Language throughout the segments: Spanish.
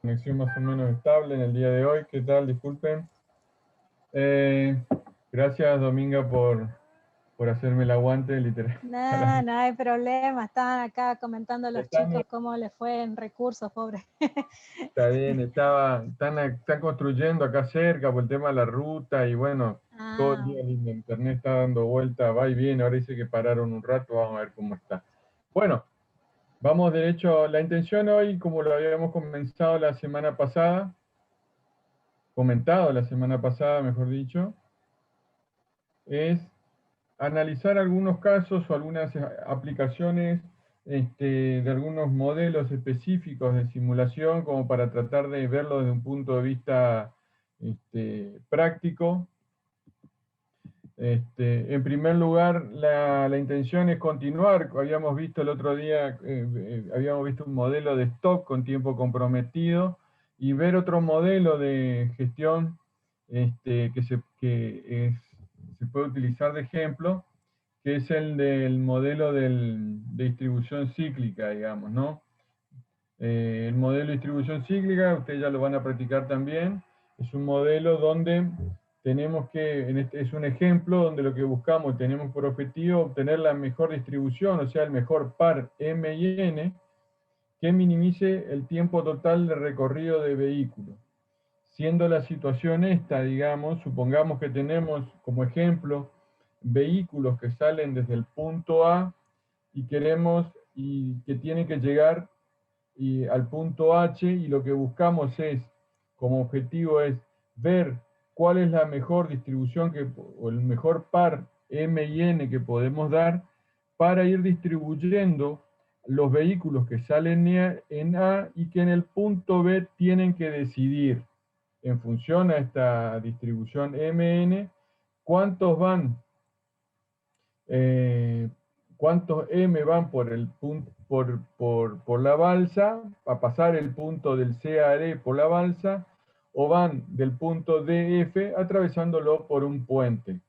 conexión más o menos estable en el día de hoy. ¿Qué tal? Disculpen. Gracias, Dominga, por hacerme el aguante, literal. No, no hay problema. Estaban acá comentando a los Están, chicos cómo les fue en recursos, pobre. está bien, están construyendo acá cerca por el tema de la ruta y bueno, todo el Ah, día el internet está dando vuelta, va y viene. Ahora dice que pararon un rato, vamos a ver cómo está. Bueno, vamos derecho. La intención hoy, como lo habíamos comentado la semana pasada, mejor dicho, es analizar algunos casos o algunas aplicaciones de algunos modelos específicos de simulación como para tratar de verlo desde un punto de vista práctico. En primer lugar, la intención es continuar. Habíamos visto el otro día, habíamos visto un modelo de stock con tiempo comprometido y ver otro modelo de gestión se puede utilizar de ejemplo, que es el del modelo de distribución cíclica, digamos, ¿no? El modelo de distribución cíclica, ustedes ya lo van a practicar también, es un modelo donde tenemos que, es un ejemplo donde lo que buscamos, tenemos por objetivo obtener la mejor distribución, o sea, el mejor par M y N, que minimice el tiempo total de recorrido de vehículo. Siendo la situación esta, digamos, supongamos que tenemos como ejemplo vehículos que salen desde el punto A y que tienen que llegar al punto H, y lo que buscamos como objetivo es ver cuál es la mejor distribución o el mejor par M y N que podemos dar para ir distribuyendo los vehículos que salen en A y que en el punto B tienen que decidir en función a esta distribución MN, cuántos cuántos M van por el punto, por la balsa, a pasar el punto del C a D por la balsa, o van del punto DF atravesándolo por un puente.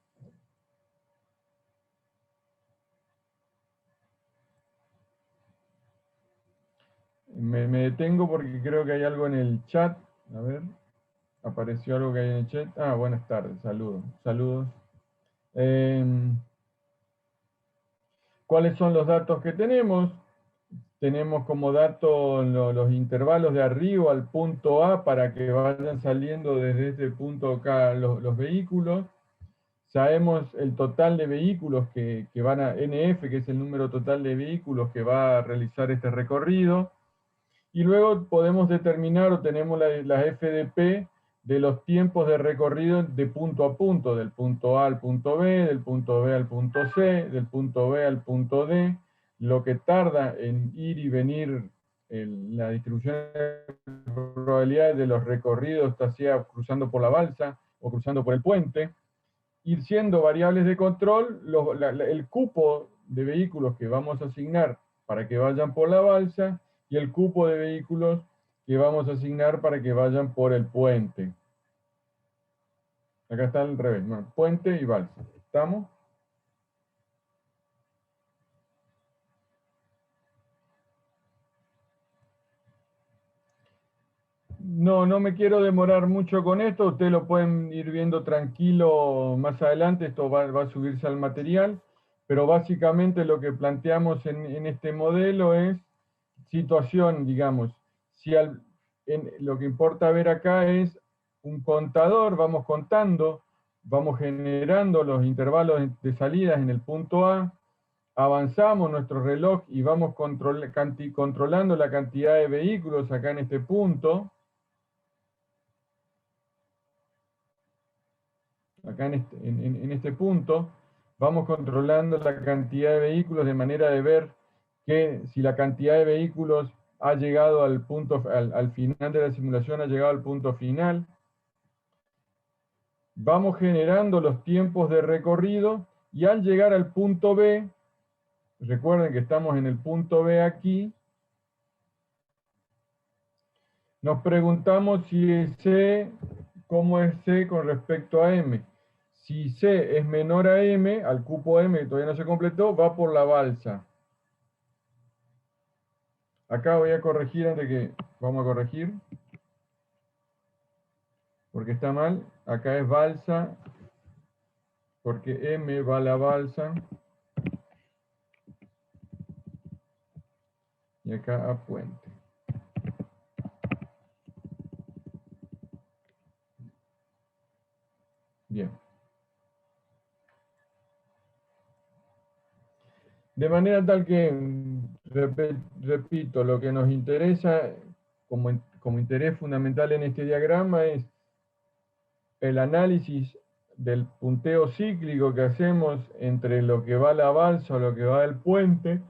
Me detengo porque creo que hay algo en el chat. A ver, apareció algo que hay en el chat. Ah, buenas tardes, saludos. Saludos. ¿Cuáles son los datos que tenemos? Tenemos como dato los intervalos de arriba al punto A para que vayan saliendo desde ese punto acá los vehículos. Sabemos el total de vehículos que van a NF, que es el número total de vehículos que va a realizar este recorrido. Y luego podemos determinar, o tenemos la FDP de los tiempos de recorrido de punto a punto, del punto A al punto B, del punto B al punto C, del punto B al punto D, lo que tarda en ir y venir la distribución de probabilidades de los recorridos, ya sea cruzando por la balsa o cruzando por el puente, ir siendo variables de control, el cupo de vehículos que vamos a asignar para que vayan por la balsa y el cupo de vehículos que vamos a asignar para que vayan por el puente. Acá está al revés, bueno, puente y balsa. ¿Estamos? No me quiero demorar mucho con esto, ustedes lo pueden ir viendo tranquilo más adelante, esto va a subirse al material, pero básicamente lo que planteamos en este modelo es situación, digamos, lo que importa ver acá es un contador, vamos contando, vamos generando los intervalos de salidas en el punto A, avanzamos nuestro reloj y vamos controlando la cantidad de vehículos acá en este punto, acá en este punto, vamos controlando la cantidad de vehículos de manera de ver que si la cantidad de vehículos ha llegado al punto, al final de la simulación, ha llegado al punto final. Vamos generando los tiempos de recorrido y al llegar al punto B, recuerden que estamos en el punto B aquí, nos preguntamos si C, ¿cómo es C con respecto a M? Si C es menor a M, al cupo M que todavía no se completó, va por la balsa. Acá voy a corregir antes que vamos a corregir. porque está mal. Acá es balsa, porque M va a la balsa. Y acá a puente. Bien. De manera tal que, repito, lo que nos interesa como interés fundamental en este diagrama es el análisis del punteo cíclico que hacemos entre lo que va a la balsa o lo que va al puente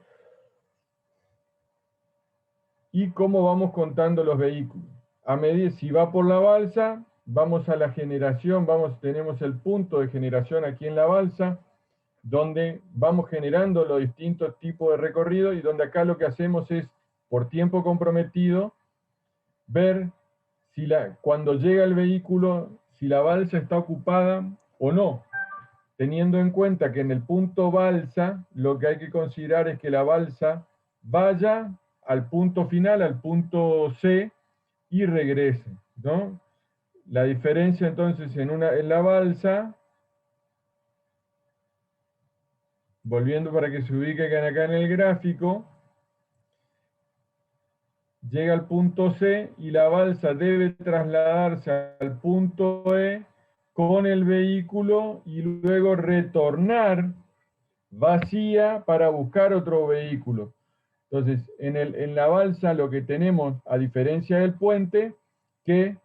y cómo vamos contando los vehículos. A medida, si va por la balsa, vamos a la generación, tenemos el punto de generación aquí en la balsa, donde vamos generando los distintos tipos de recorrido y donde acá lo que hacemos es, por tiempo comprometido, ver si cuando llega el vehículo, si la balsa está ocupada o no, teniendo en cuenta que en el punto balsa lo que hay que considerar es que la balsa vaya al punto final, al punto C, y regrese, ¿no? La diferencia entonces en la balsa, volviendo para que se ubiquen acá en el gráfico, llega al punto C y la balsa debe trasladarse al punto E con el vehículo y luego retornar vacía para buscar otro vehículo. Entonces, en la balsa lo que tenemos, a diferencia del puente, que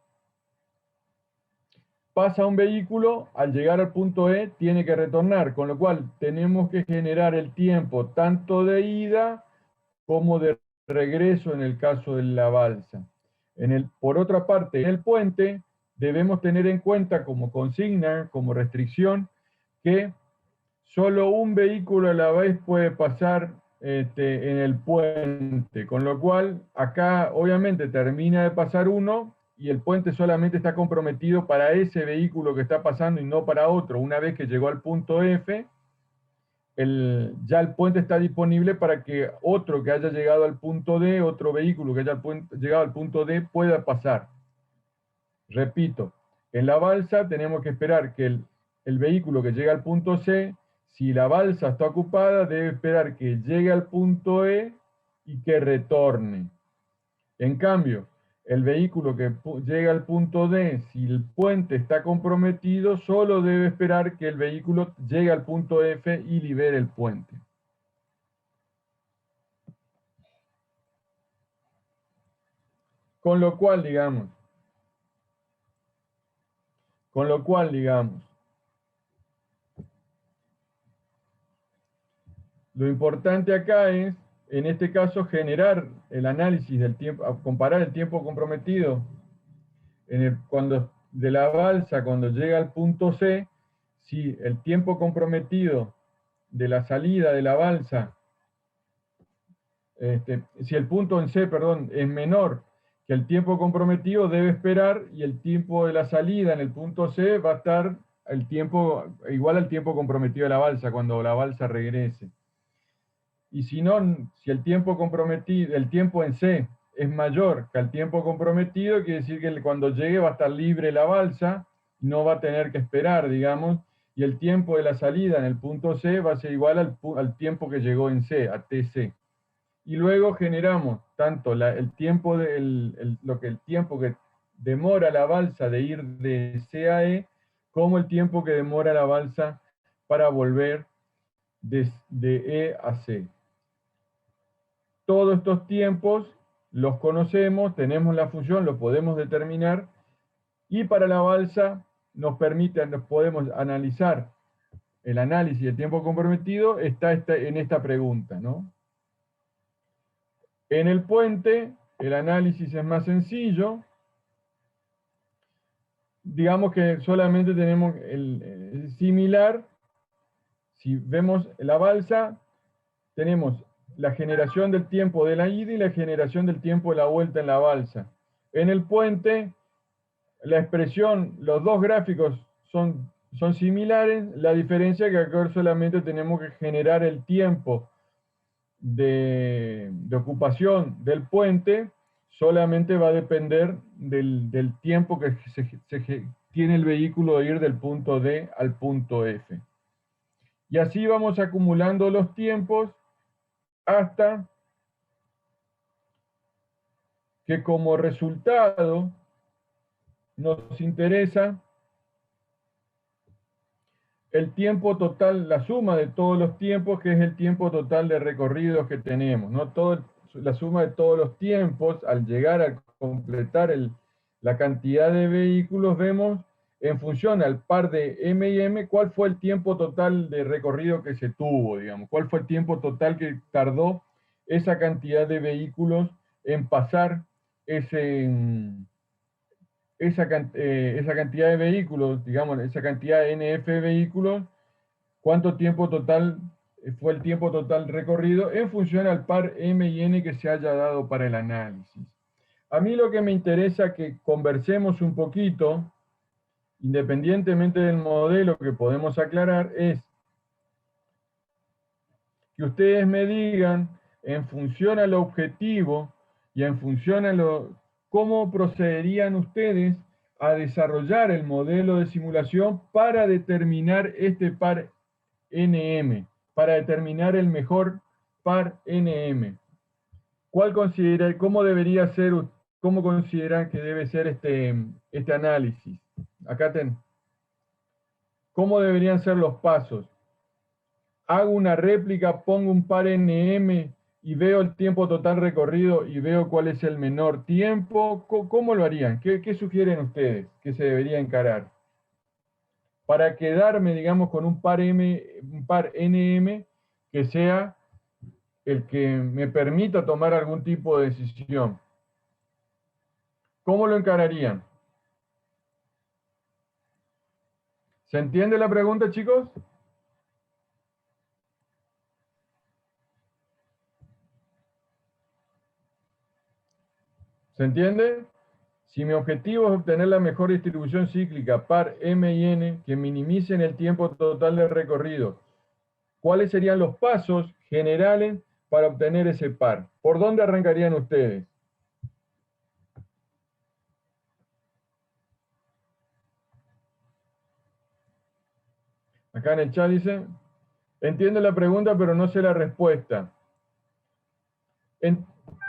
pasa un vehículo, al llegar al punto E tiene que retornar, con lo cual tenemos que generar el tiempo tanto de ida como de regreso en el caso de la balsa. Por otra parte, en el puente debemos tener en cuenta como consigna, como restricción, que solo un vehículo a la vez puede pasar en el puente, con lo cual acá obviamente termina de pasar uno y el puente solamente está comprometido para ese vehículo que está pasando y no para otro. Una vez que llegó al punto F, ya el puente está disponible para que otro que haya llegado al punto D, otro vehículo que haya llegado al punto D pueda pasar. Repito, en la balsa tenemos que esperar que el vehículo que llega al punto C, si la balsa está ocupada, debe esperar que llegue al punto E y que retorne. En cambio, el vehículo que llega al punto D, si el puente está comprometido, solo debe esperar que el vehículo llegue al punto F y libere el puente. Con lo cual, digamos, lo importante acá es, en este caso, generar el análisis del tiempo, comparar el tiempo comprometido de la balsa cuando llega al punto C, si el tiempo comprometido de la salida de la balsa, si el punto en C, perdón, es menor que el tiempo comprometido, debe esperar y el tiempo de la salida en el punto C va a estar igual al tiempo comprometido de la balsa cuando la balsa regrese. Y si no, si el tiempo comprometido, el tiempo en C es mayor que el tiempo comprometido, quiere decir que cuando llegue va a estar libre la balsa, no va a tener que esperar, digamos, y el tiempo de la salida en el punto C va a ser igual al tiempo que llegó en C, a TC. Y luego generamos tanto el tiempo que demora la balsa de ir de C a E, como el tiempo que demora la balsa para volver de E a C. Todos estos tiempos los conocemos, tenemos la función, lo podemos determinar, y para la balsa nos podemos analizar el análisis del tiempo comprometido, está en esta pregunta, ¿no? En el puente, el análisis es más sencillo. Digamos que solamente tenemos el similar. Si vemos la balsa, tenemos la generación del tiempo de la ida y la generación del tiempo de la vuelta en la balsa. En el puente, la expresión, los dos gráficos son similares, la diferencia es que acá solamente tenemos que generar el tiempo de ocupación del puente solamente va a depender del tiempo que tiene el vehículo de ir del punto D al punto F. Y así vamos acumulando los tiempos hasta que como resultado nos interesa el tiempo total, la suma de todos los tiempos, que es el tiempo total de recorridos que tenemos, ¿no? La suma de todos los tiempos, al llegar a completar la cantidad de vehículos, vemos en función al par de M y M, cuál fue el tiempo total de recorrido que se tuvo, digamos, cuál fue el tiempo total que tardó esa cantidad de vehículos en pasar esa cantidad de vehículos, digamos, esa cantidad de NF vehículos, cuánto tiempo total fue el tiempo total recorrido en función al par M y N que se haya dado para el análisis. A mí lo que me interesa que conversemos un poquito, independientemente del modelo que podemos aclarar, es que ustedes me digan, en función al objetivo y en función a cómo procederían ustedes a desarrollar el modelo de simulación para determinar este par NM, para determinar el mejor par NM. ¿Cómo consideran que debe ser este análisis? Acá ¿Cómo deberían ser los pasos? Hago una réplica, pongo un par NM y veo el tiempo total recorrido y veo cuál es el menor tiempo. ¿Cómo lo harían? ¿Qué sugieren ustedes que se debería encarar? Para quedarme, digamos, con un par NM que sea el que me permita tomar algún tipo de decisión. ¿Cómo lo encararían? ¿Se entiende la pregunta, chicos? ¿Se entiende? Si mi objetivo es obtener la mejor distribución cíclica par M y N que minimicen el tiempo total de recorrido, ¿cuáles serían los pasos generales para obtener ese par? ¿Por dónde arrancarían ustedes? Acá en el chat dice, entiendo la pregunta pero no sé la respuesta.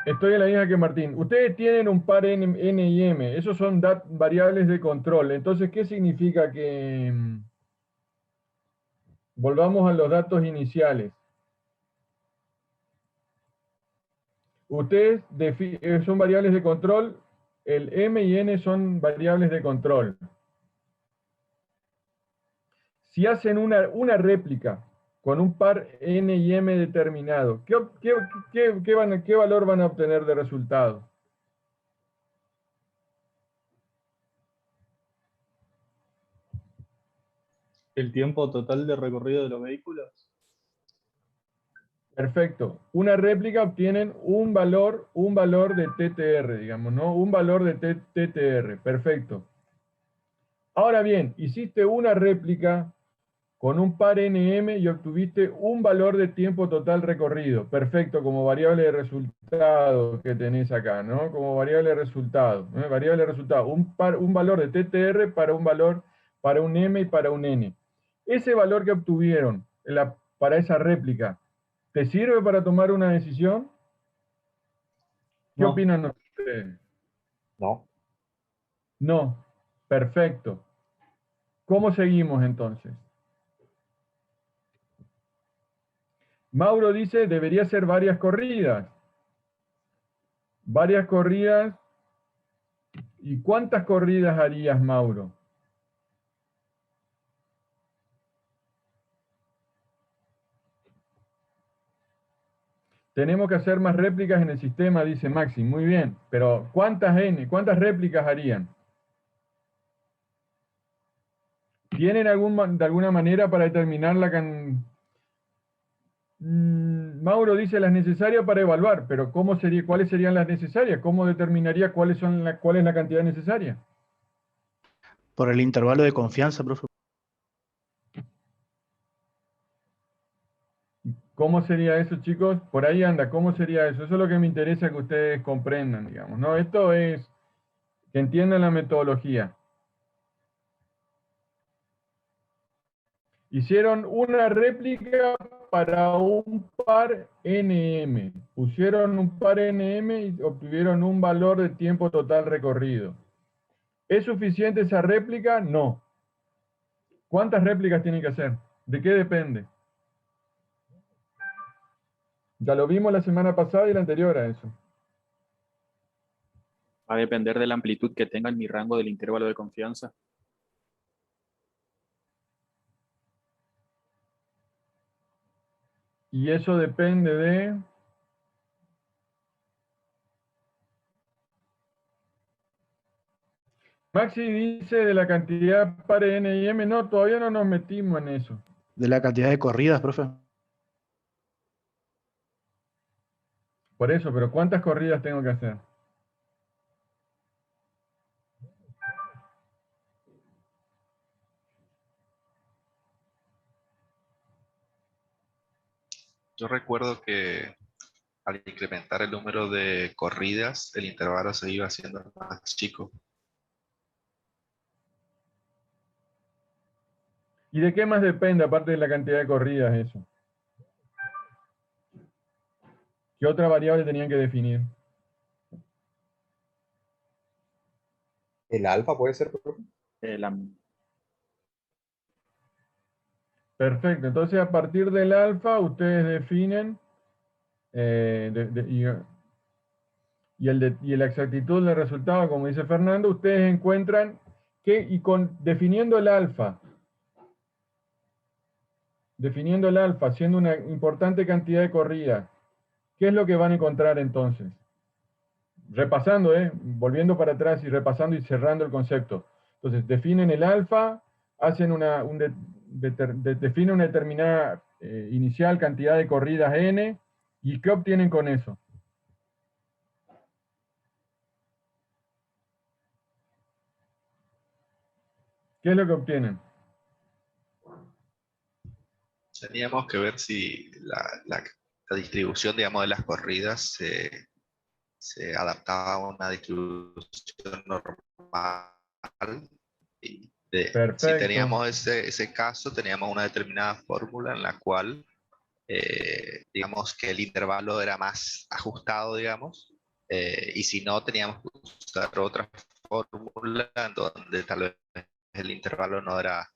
Estoy en la misma que Martín. Ustedes tienen un par N y M, esos son variables de control. Entonces, ¿qué significa que volvamos a los datos iniciales? Ustedes son variables de control, el M y N son variables de control. Si hacen una réplica con un par N y M determinado, ¿qué valor van a obtener de resultado? ¿El tiempo total de recorrido de los vehículos? Perfecto. Una réplica obtienen un valor de TTR, digamos, ¿no? Un valor de TTR. Perfecto. Ahora bien, hiciste una réplica con un par NM y obtuviste un valor de tiempo total recorrido. Perfecto, como variable de resultado que tenés acá, ¿no? Como variable de resultado. Variable de resultado. Un valor de TTR para un M y para un N. Ese valor que obtuvieron para esa réplica, ¿te sirve para tomar una decisión? ¿Qué No. opinan ustedes? No. No. Perfecto. ¿Cómo seguimos entonces? Mauro dice, debería ser varias corridas. Varias corridas. ¿Y cuántas corridas harías, Mauro? Tenemos que hacer más réplicas en el sistema, dice Maxi. Muy bien. Pero ¿cuántas réplicas harían? ¿Tienen de alguna manera para determinar Mauro dice las necesarias para evaluar, pero ¿cuáles serían las necesarias? ¿Cómo determinaría cuál es la cantidad necesaria? Por el intervalo de confianza, profe. ¿Cómo sería eso, chicos? Por ahí anda, ¿cómo sería eso? Eso es lo que me interesa que ustedes comprendan, digamos, ¿no? Esto es que entiendan la metodología. Hicieron una réplica para un par NM. Pusieron un par NM y obtuvieron un valor de tiempo total recorrido. ¿Es suficiente esa réplica? No. ¿Cuántas réplicas tienen que hacer? ¿De qué depende? Ya lo vimos la semana pasada y la anterior a eso. Va a depender de la amplitud que tenga en mi rango del intervalo de confianza. Y eso depende de... Maxi dice de la cantidad par N y M. No, todavía no nos metimos en eso. De la cantidad de corridas, profe. Por eso, pero ¿cuántas corridas tengo que hacer? Yo recuerdo que al incrementar el número de corridas, el intervalo se iba haciendo más chico. ¿Y de qué más depende, aparte de la cantidad de corridas, eso? ¿Qué otra variable tenían que definir? ¿El alfa puede ser, profe? Perfecto, entonces a partir del alfa ustedes definen y la exactitud del resultado, como dice Fernando, ustedes encuentran que, definiendo el alfa, haciendo una importante cantidad de corridas, ¿qué es lo que van a encontrar entonces? Repasando, volviendo para atrás y repasando y cerrando el concepto. Entonces, definen el alfa, hacen definen una determinada inicial cantidad de corridas n, ¿y qué obtienen con eso? ¿Qué es lo que obtienen? Teníamos que ver si la distribución, digamos, de las corridas se adaptaba a una distribución normal. Y si Perfecto. teníamos ese caso, teníamos una determinada fórmula en la cual, digamos, que el intervalo era más ajustado, digamos, y si no, teníamos que usar otra fórmula en donde tal vez el intervalo no era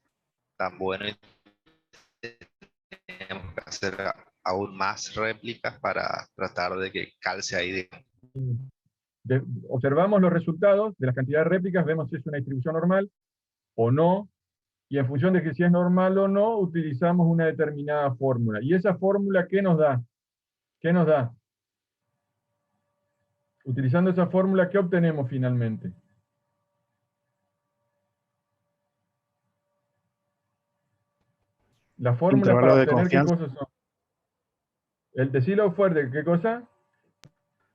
tan bueno y teníamos que hacer aún más réplicas para tratar de que calce ahí. Observamos los resultados de las cantidades de réplicas, vemos si es una distribución normal o no, y en función de que si es normal o no, utilizamos una determinada fórmula. ¿Y esa fórmula qué nos da? ¿Qué nos da? Utilizando esa fórmula, ¿qué obtenemos finalmente? Las fórmulas Intervalo para de obtener qué confianza. cosas son. El decirlo fuerte, ¿qué cosa?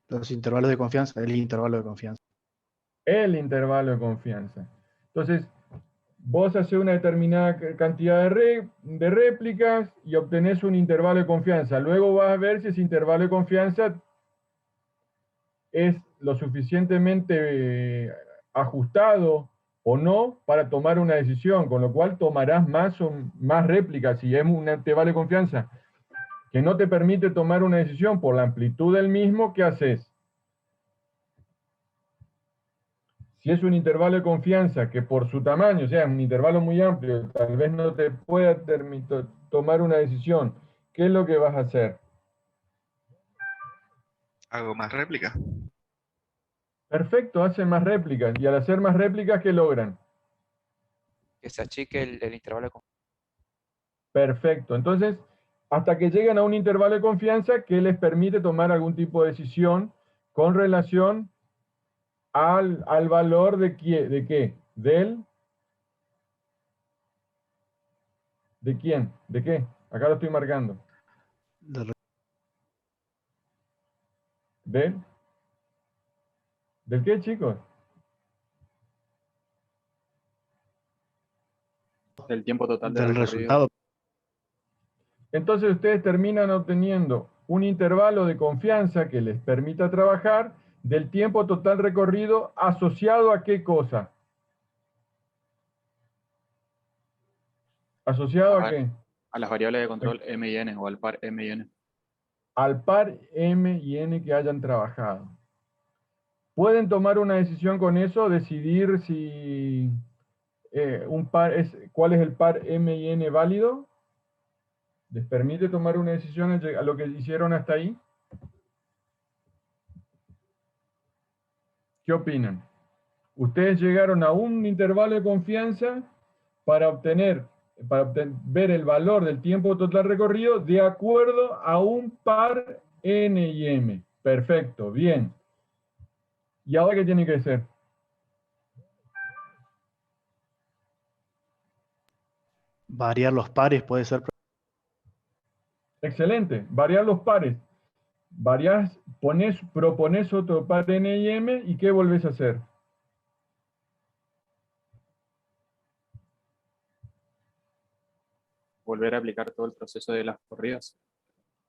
Los intervalos de confianza, el intervalo de confianza. El intervalo de confianza. Entonces, vos haces una determinada cantidad de réplicas y obtenés un intervalo de confianza. Luego vas a ver si ese intervalo de confianza es lo suficientemente ajustado o no para tomar una decisión, con lo cual tomarás más réplicas. Si es un intervalo de confianza que no te permite tomar una decisión por la amplitud del mismo, ¿qué haces? Si es un intervalo de confianza que por su tamaño, o sea, un intervalo muy amplio, tal vez no te pueda tomar una decisión, ¿qué es lo que vas a hacer? Hago más réplicas. Perfecto, hacen más réplicas. Y al hacer más réplicas, ¿qué logran? Que se achique el intervalo de confianza. Perfecto. Entonces, hasta que llegan a un intervalo de confianza que les permite tomar algún tipo de decisión con relación al valor de qué? ¿De quién? ¿De qué? Acá lo estoy marcando. ¿Del qué, chicos? Del tiempo total de Del recorrido. resultado. Entonces ustedes terminan obteniendo un intervalo de confianza que les permita trabajar del tiempo total recorrido asociado a qué cosa. ¿Asociado a qué? A las variables de control M y N o al par M y N. Al par M y N que hayan trabajado. Pueden tomar una decisión con eso, decidir si cuál es el par M y N válido. ¿Les permite tomar una decisión a lo que hicieron hasta ahí? ¿Qué opinan? Ustedes llegaron a un intervalo de confianza para ver el valor del tiempo total recorrido de acuerdo a un par N y M. Perfecto, bien. ¿Y ahora qué tiene que hacer? Variar los pares puede ser. Excelente, variar los pares. Propones otro par N y M, ¿y qué volvés a hacer? Volver a aplicar todo el proceso de las corridas.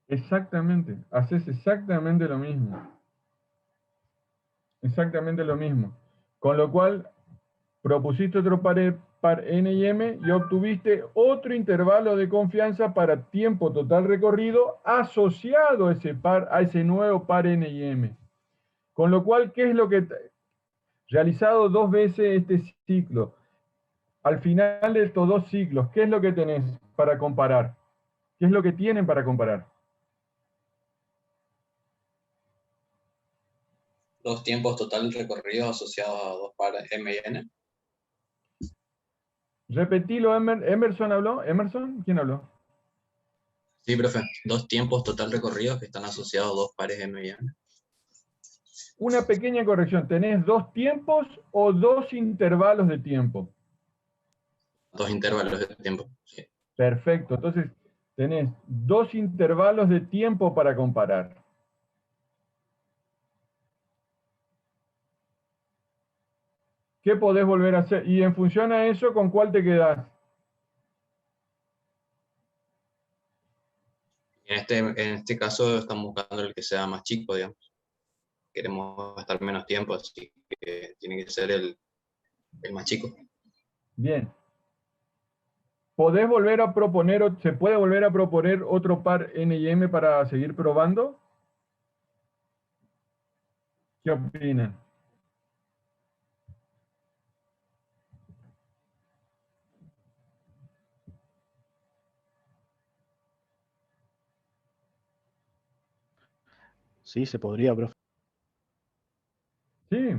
Exactamente, haces exactamente lo mismo. Exactamente lo mismo. Con lo cual, propusiste otro par N y M y obtuviste otro intervalo de confianza para tiempo total recorrido asociado a ese nuevo par N y M. Con lo cual, ¿qué es lo que realizado 2 veces este ciclo? Al final de estos 2 ciclos, ¿qué es lo que tenés para comparar? ¿Qué es lo que tienen para comparar? Los tiempos total recorridos asociados a dos pares M y N. Repetilo, ¿Emerson habló? ¿Emerson? ¿Quién habló? Sí, profe. Dos tiempos total recorridos que están asociados a dos pares M y N. Una pequeña corrección. ¿Tenés 2 tiempos o 2 intervalos de tiempo? 2 intervalos de tiempo. Sí. Perfecto. Entonces, tenés 2 intervalos de tiempo para comparar. ¿Qué podés volver a hacer? Y en función a eso, ¿con cuál te quedás? En este caso estamos buscando el que sea más chico, digamos. Queremos gastar menos tiempo, así que tiene que ser el más chico. Bien. ¿Se puede volver a proponer otro par N y M para seguir probando? ¿Qué opinan? Sí, se podría, profe. Sí.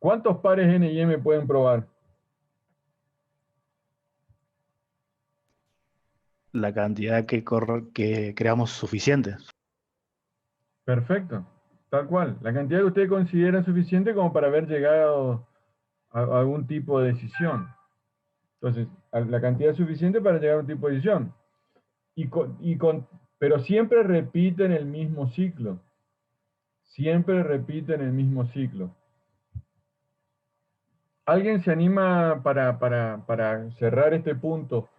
¿Cuántos pares N y M pueden probar? La cantidad que creamos suficiente. Perfecto. Tal cual. La cantidad que ustedes consideran suficiente como para haber llegado a algún tipo de decisión. Entonces, la cantidad suficiente para llegar a un tipo de decisión. Pero siempre repiten el mismo ciclo. Siempre repiten el mismo ciclo. ¿Alguien se anima para cerrar este punto?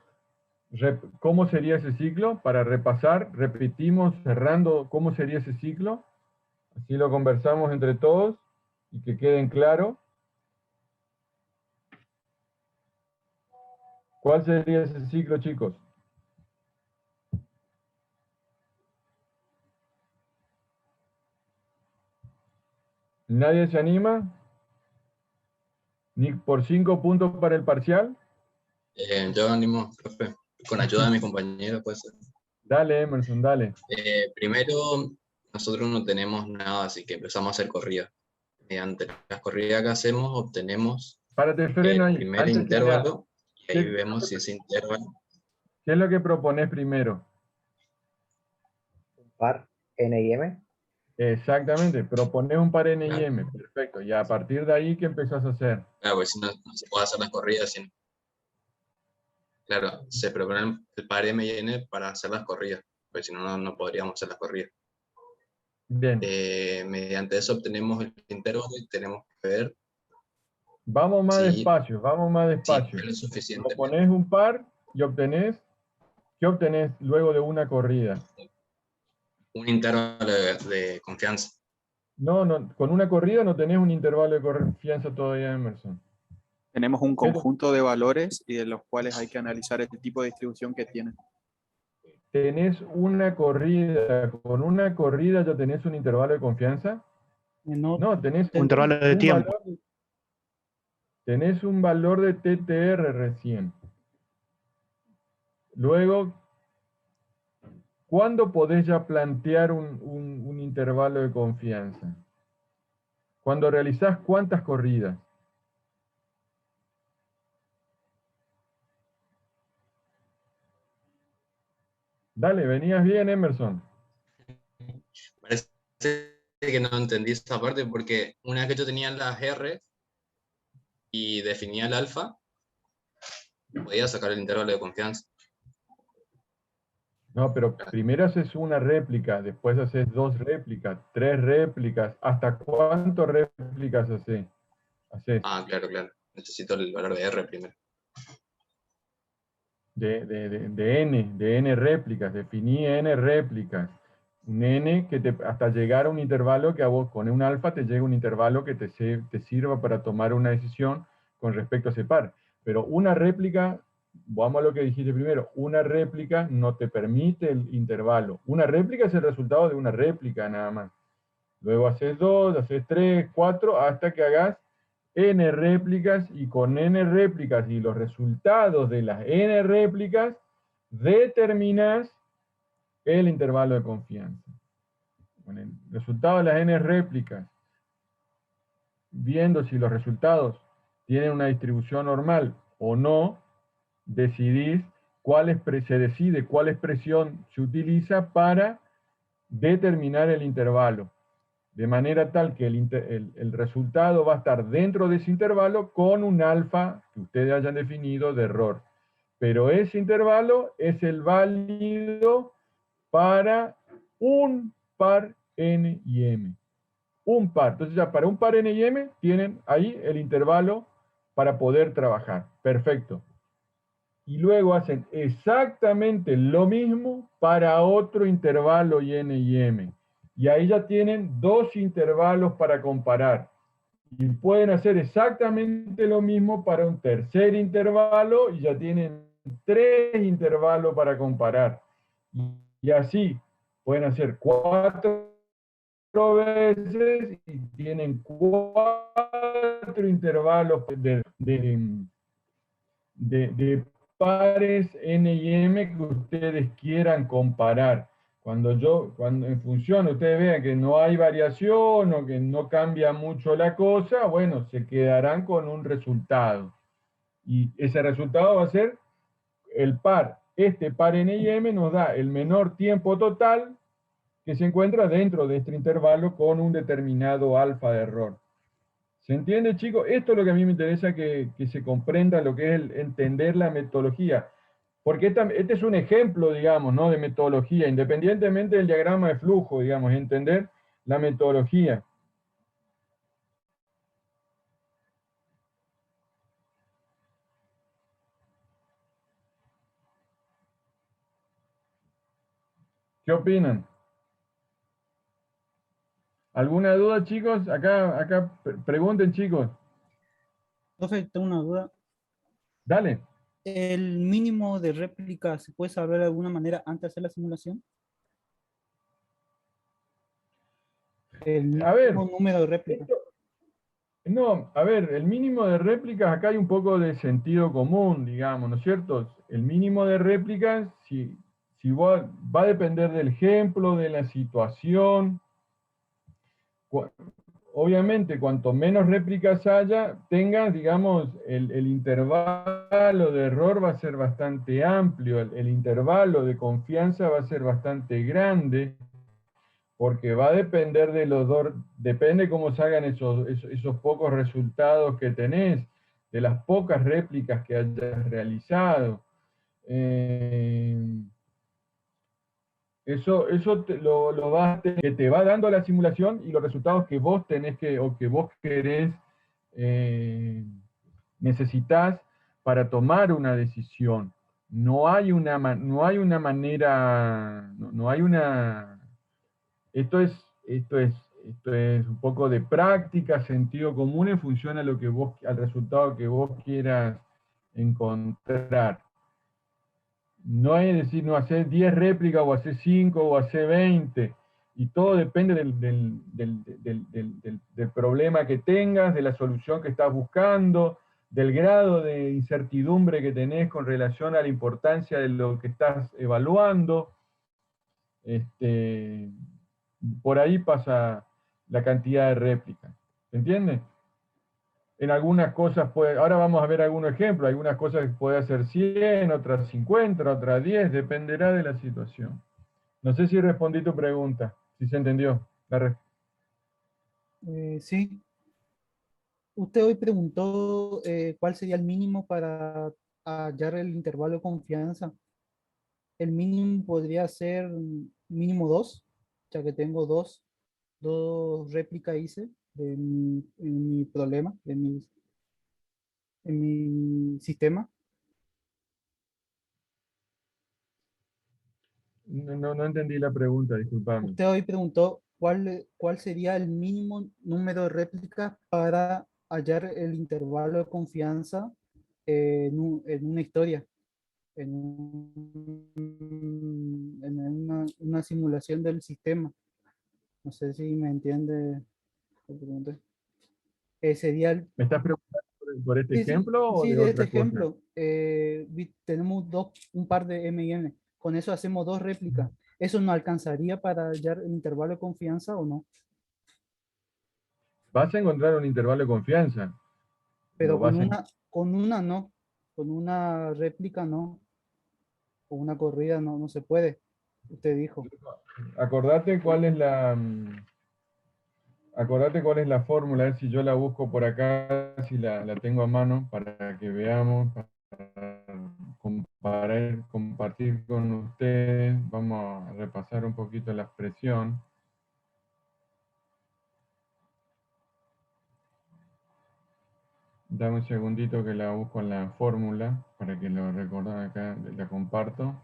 ¿Cómo sería ese ciclo? Para repasar, repetimos, cerrando, ¿cómo sería ese ciclo? Así lo conversamos entre todos y que queden claro. ¿Cuál sería ese ciclo, chicos? ¿Nadie se anima? ¿Ni por 5 puntos para el parcial? Yo animo, profe, con ayuda de mis compañeros, pues. Dale, Emerson, dale. Primero, nosotros no tenemos nada, así que empezamos a hacer corridas. Mediante las corridas que hacemos, obtenemos Párate, el freno ahí. primer Antes que intervalo, y ahí ¿qué- vemos si ese intervalo. ¿Qué es lo que propones primero? Par N y M. Exactamente, propones un par N y Claro. M. Perfecto. Y a partir de ahí, ¿qué empezás a hacer? Claro, pues si no, no se puede hacer las corridas sin. Claro, se propone el par M y N para hacer las corridas, pues si no, no podríamos hacer las corridas. Bien. Mediante eso obtenemos el intervalo y tenemos que ver Vamos más si despacio, vamos más despacio. es lo suficiente. Propones un par y obtenés, ¿Qué obtenés luego de una corrida? Un intervalo de confianza. No, con una corrida no tenés un intervalo de confianza todavía, Emerson. Tenemos un conjunto de valores y de los cuales hay que analizar el tipo de distribución que tienen. Tenés una corrida, con una corrida ya tenés un intervalo de confianza. No, tenés Un intervalo de tiempo. Tenés un valor de TTR recién. Luego, ¿cuándo podés ya plantear un intervalo de confianza? Cuando realizás ¿cuántas corridas? Dale, venías bien, Emerson. Parece que no entendí esa parte porque una vez que yo tenía las R y definía el alfa, podía sacar el intervalo de confianza. No, pero primero haces una réplica, después haces 2 réplicas, 3 réplicas. ¿Hasta cuántas réplicas haces? Ah, claro. Necesito el valor de R primero. De n réplicas, definí n réplicas. Un n que hasta llegar a un intervalo que a vos con un alfa te llega un intervalo que te sirva para tomar una decisión con respecto a ese par. Pero una réplica, vamos a lo que dijiste primero, una réplica no te permite el intervalo. Una réplica es el resultado de una réplica nada más. Luego haces 2, haces 3, 4, hasta que hagas n réplicas, y con n réplicas y los resultados de las n réplicas determinas el intervalo de confianza. Con el resultado de las n réplicas, viendo si los resultados tienen una distribución normal o no, se decide cuál expresión se utiliza para determinar el intervalo. De manera tal que el resultado va a estar dentro de ese intervalo con un alfa que ustedes hayan definido de error. Pero ese intervalo es el válido para un par n y m. Un par. Entonces ya para un par n y m tienen ahí el intervalo para poder trabajar. Perfecto. Y luego hacen exactamente lo mismo para otro intervalo y n y m. Y ahí ya tienen 2 intervalos para comparar. Y pueden hacer exactamente lo mismo para un tercer intervalo y ya tienen 3 intervalos para comparar. Y así pueden hacer 4 veces y tienen 4 intervalos de pares n y m que ustedes quieran comparar. Cuando en función ustedes vean que no hay variación o que no cambia mucho la cosa, bueno, se quedarán con un resultado. Y ese resultado va a ser el par. Este par n y m nos da el menor tiempo total que se encuentra dentro de este intervalo con un determinado alfa de error. ¿Se entiende, chicos? Esto es lo que a mí me interesa que se comprenda, lo que es entender la metodología. Porque este es un ejemplo, digamos, ¿no? De metodología, independientemente del diagrama de flujo, digamos, entender la metodología. ¿Qué opinan? ¿Alguna duda, chicos? Acá pregunten, chicos. Profe, tengo una duda. Dale. ¿El mínimo de réplica se puede saber de alguna manera antes de hacer la simulación? El mínimo número de réplicas. No, a ver, el mínimo de réplicas, acá hay un poco de sentido común, digamos, ¿no es cierto? El mínimo de réplicas, va a depender del ejemplo, de la situación. Obviamente, cuanto menos réplicas tengas, digamos, el intervalo de error va a ser bastante amplio, el intervalo de confianza va a ser bastante grande, porque va a depender de depende cómo salgan esos pocos resultados que tenés, de las pocas réplicas que hayas realizado. Eso que te va dando la simulación y los resultados que vos tenés o que vos querés, necesitas para tomar una decisión. no hay una manera, no hay una... Esto es un poco de práctica, sentido común en función a lo que al resultado que vos quieras encontrar. No es decir, no hacer 10 réplicas o hacer 5 o hacer 20. Y todo depende del problema que tengas, de la solución que estás buscando, del grado de incertidumbre que tenés con relación a la importancia de lo que estás evaluando. Por ahí pasa la cantidad de réplicas. ¿Se entiende? En algunas cosas puede, ahora vamos a ver algunos ejemplos, algunas cosas puede hacer 100, otras 50, otras 10, dependerá de la situación. No sé si respondí tu pregunta, si se entendió. Sí. Usted hoy preguntó cuál sería el mínimo para hallar el intervalo de confianza. El mínimo podría ser mínimo 2, ya que tengo dos réplicas hice en mi problema, en mi sistema. No entendí la pregunta, disculpame. Usted hoy preguntó cuál sería el mínimo número de réplicas para hallar el intervalo de confianza en una historia, en una simulación del sistema. No sé si me entiende. Sería ¿Me estás preguntando por este sí, ejemplo o sí, de de este otra cosa? ejemplo, tenemos un par de M y N. Con eso hacemos dos réplicas. ¿Eso no alcanzaría para hallar el intervalo de confianza o no? Vas a encontrar un intervalo de confianza. Pero Lo vas a con una no. Con una réplica no. Con una corrida no se puede. Usted dijo. Acordate cuál es la fórmula, a ver si yo la busco por acá, si la tengo a mano, para que veamos, para compartir con ustedes. Vamos a repasar un poquito la expresión. Dame un segundito que la busco en la fórmula, para que lo recordan acá, la comparto.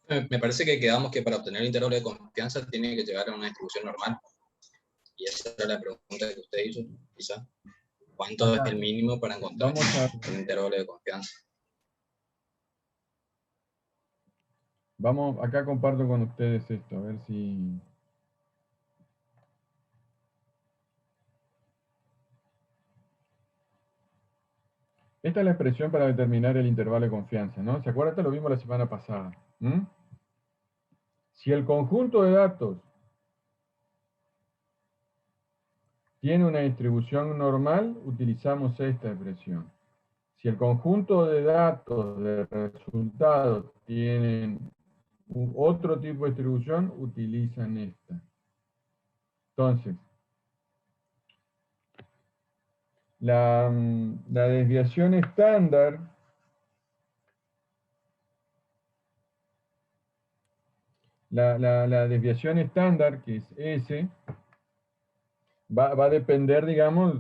Me parece que quedamos que para obtener el intervalo de confianza tiene que llegar a una distribución normal. Y esa era la pregunta que usted hizo, quizá. ¿Cuánto es el mínimo para encontrar un intervalo de confianza? Acá comparto con ustedes esto, a ver si... Esta es la expresión para determinar el intervalo de confianza, ¿no? ¿Se acuerdan? Esto lo vimos la semana pasada. Si el conjunto de datos tiene una distribución normal, utilizamos esta expresión. Si el conjunto de datos de resultados tienen otro tipo de distribución, utilizan esta. Entonces, la desviación estándar la desviación estándar, que es S, va a depender, digamos,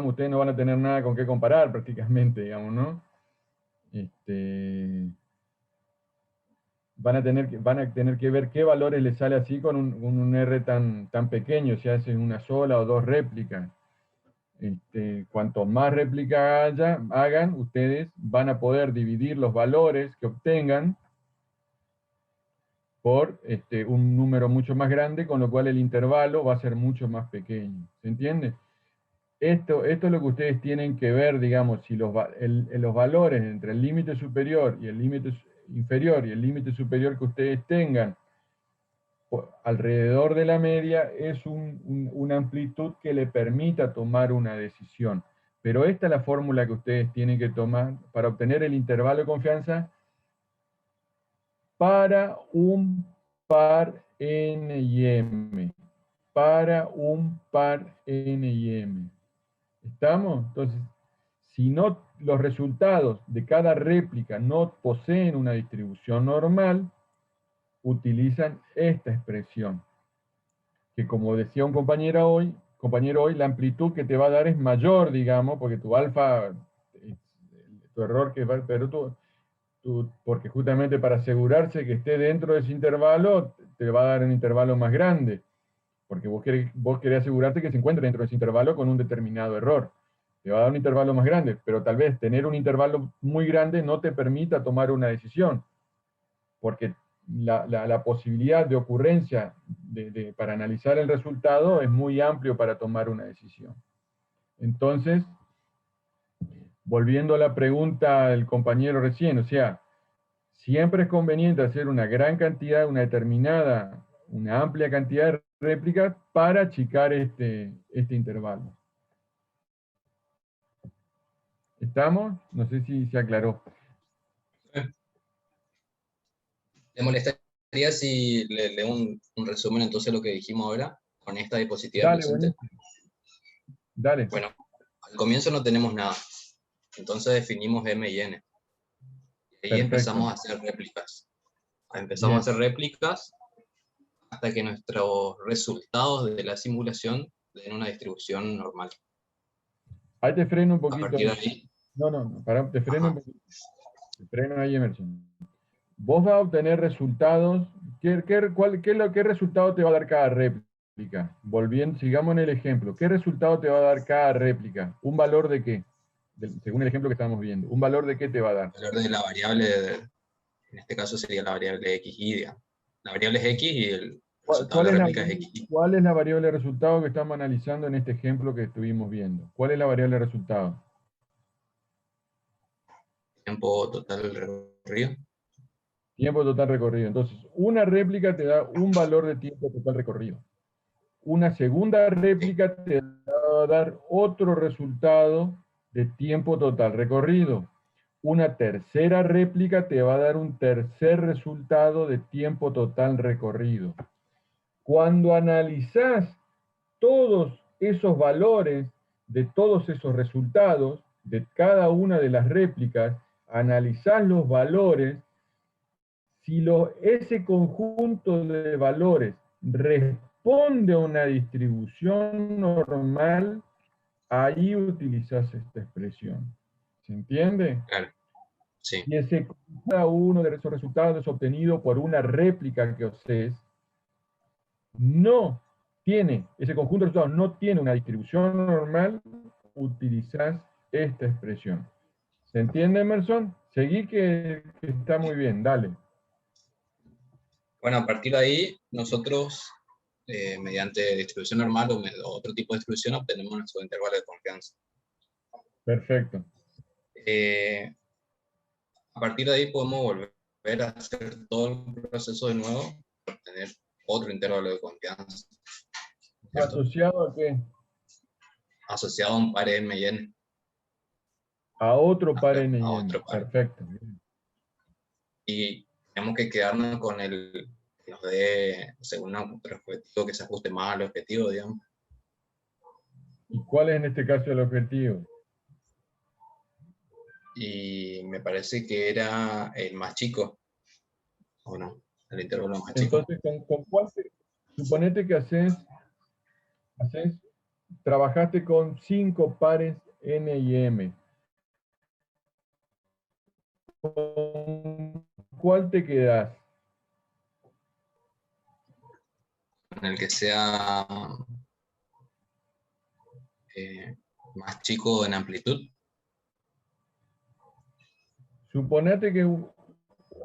ustedes no van a tener nada con qué comparar prácticamente, digamos, ¿no? Van a tener que ver qué valores les sale así con un R tan pequeño, si hacen una sola o dos réplicas. Cuanto más réplicas hagan, ustedes van a poder dividir los valores que obtengan por un número mucho más grande, con lo cual el intervalo va a ser mucho más pequeño. ¿Se entiende? Esto es lo que ustedes tienen que ver, digamos, si los valores entre el límite superior y el límite inferior y el límite superior que ustedes tengan alrededor de la media es una amplitud que le permita tomar una decisión. Pero esta es la fórmula que ustedes tienen que tomar para obtener el intervalo de confianza para un par N y M. Para un par N y M. ¿Estamos? Entonces, si no, los resultados de cada réplica no poseen una distribución normal, utilizan esta expresión. Que como decía un compañero hoy, la amplitud que te va a dar es mayor, digamos, porque tu alfa, tu error que va, pero porque justamente para asegurarse que esté dentro de ese intervalo, te va a dar un intervalo más grande, porque vos querés asegurarte que se encuentre dentro de ese intervalo con un determinado error. Te va a dar un intervalo más grande, pero tal vez tener un intervalo muy grande no te permita tomar una decisión, porque la posibilidad de ocurrencia para analizar el resultado es muy amplio para tomar una decisión. Entonces, volviendo a la pregunta del compañero recién, o sea, siempre es conveniente hacer una gran cantidad, una amplia cantidad de réplicas para achicar este intervalo. ¿Estamos? No sé si se aclaró. ¿Le molestaría si le leo un resumen entonces de lo que dijimos ahora con esta diapositiva Dale, presente? buenísimo. Dale. Bueno, al comienzo no tenemos nada. Entonces definimos M y N. Y ahí Perfecto. empezamos a hacer réplicas. Empezamos Bien. a hacer réplicas hasta que nuestros resultados de la simulación den una distribución normal. Ahí te freno un A poquito. partir de ahí, No, pará, te freno ajá, un poquito. Te freno ahí, Emerson. Vos vas a obtener resultados. ¿Qué resultado te va a dar cada réplica? Volviendo, sigamos en el ejemplo. ¿Qué resultado te va a dar cada réplica? ¿Un valor de qué? Según el ejemplo que estamos viendo. ¿Un valor de qué te va a dar? el valor de la variable, en este caso sería la variable x, y la variable es x y el resultado de la réplica es x. ¿Cuál es la variable de resultado que estamos analizando en este ejemplo que estuvimos viendo? ¿Cuál es la variable de resultado? Tiempo total recorrido. Tiempo total recorrido. Entonces, una réplica te da un valor de tiempo total recorrido. Una segunda réplica te va a dar otro resultado de tiempo total recorrido. Una tercera réplica te va a dar un tercer resultado de tiempo total recorrido. Cuando analizás todos esos valores de todos esos resultados de cada una de las réplicas, analizás los valores. Si ese conjunto de valores responde a una distribución normal, ahí utilizas esta expresión. ¿Se entiende? Claro, sí. Y cada uno de esos resultados es obtenido por una réplica que haces, ese conjunto de resultados no tiene una distribución normal, utilizas esta expresión. ¿Se entiende, Emerson? Seguí que está muy bien, dale. Bueno, a partir de ahí, nosotros, mediante distribución normal o otro tipo de distribución, obtenemos nuestro intervalo de confianza. Perfecto. A partir de ahí podemos volver a hacer todo el proceso de nuevo para obtener otro intervalo de confianza. ¿Cierto? ¿Asociado a qué? Asociado a un par M y N. A otro par N y A N. otro par. Perfecto. Y tenemos que quedarnos con el que nos dé, según nuestro objetivo, que se ajuste más al objetivo, digamos. ¿Y cuál es en este caso el objetivo? Y me parece que era el más chico, ¿o no? El intervalo más chico. Entonces, ¿con cuál suponete que trabajaste con 5 pares N y M? ¿Con cuál te quedás? En el que sea más chico en amplitud. Suponete que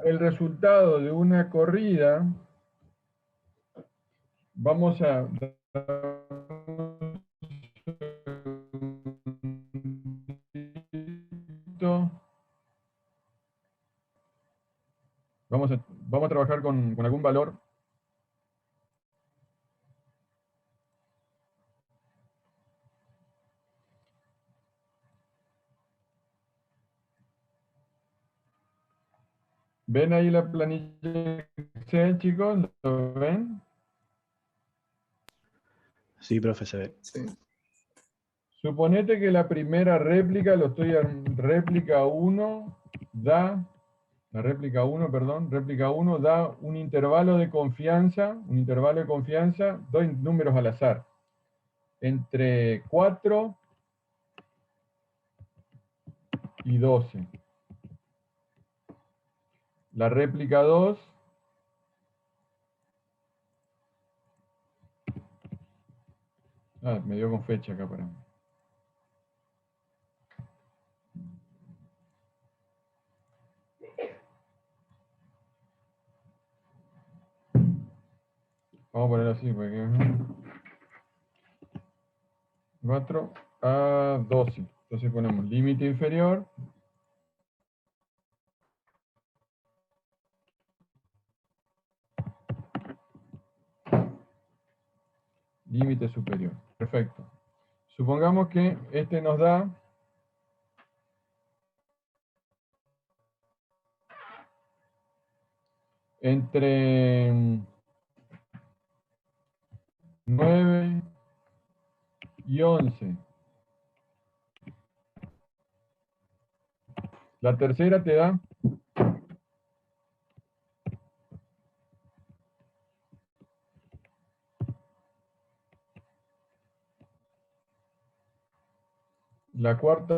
el resultado de una corrida, vamos a vamos a trabajar con algún valor. ¿Ven ahí la planilla Excel, chicos? ¿Lo ven? Sí, profe, se ve. Sí. Suponete que la primera réplica, réplica 1 da, réplica 1 da un intervalo de confianza, doy números al azar, entre 4 y 12. La réplica 2. Ah, me dio con fecha acá para. Vamos a ponerlo así, porque 4 a 12. Entonces ponemos límite inferior. Límite superior. Perfecto. Supongamos que este nos da entre 9 y 11. La tercera te da la cuarta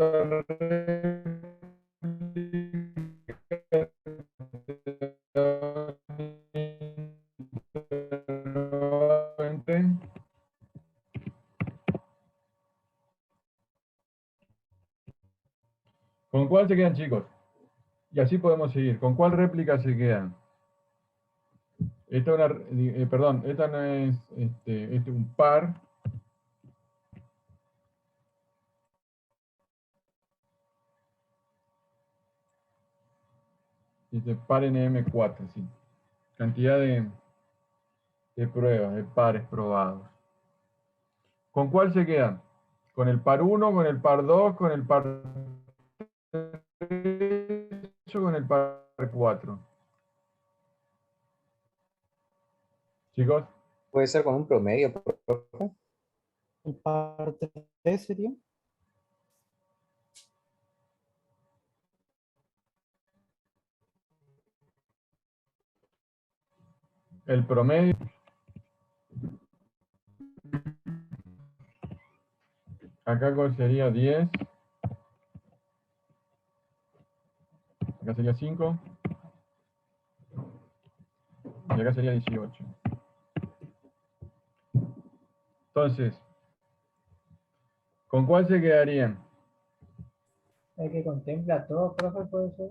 ¿Con cuál se quedan, chicos? Y así podemos seguir. ¿Con cuál réplica se quedan? Esta, perdón, esta no es este es un par. Este par NM4, sí. Cantidad de pruebas, de pares probados. ¿Con cuál se quedan? ¿Con el par 1, con el par 2, con el par 3 o con el par 4? Chicos. Puede ser con un promedio, profe. El par 3 sería. El promedio. Acá sería 10. Acá sería 5. Y acá sería 18. Entonces, ¿con cuál se quedarían? El que contempla todo, profe, puede ser.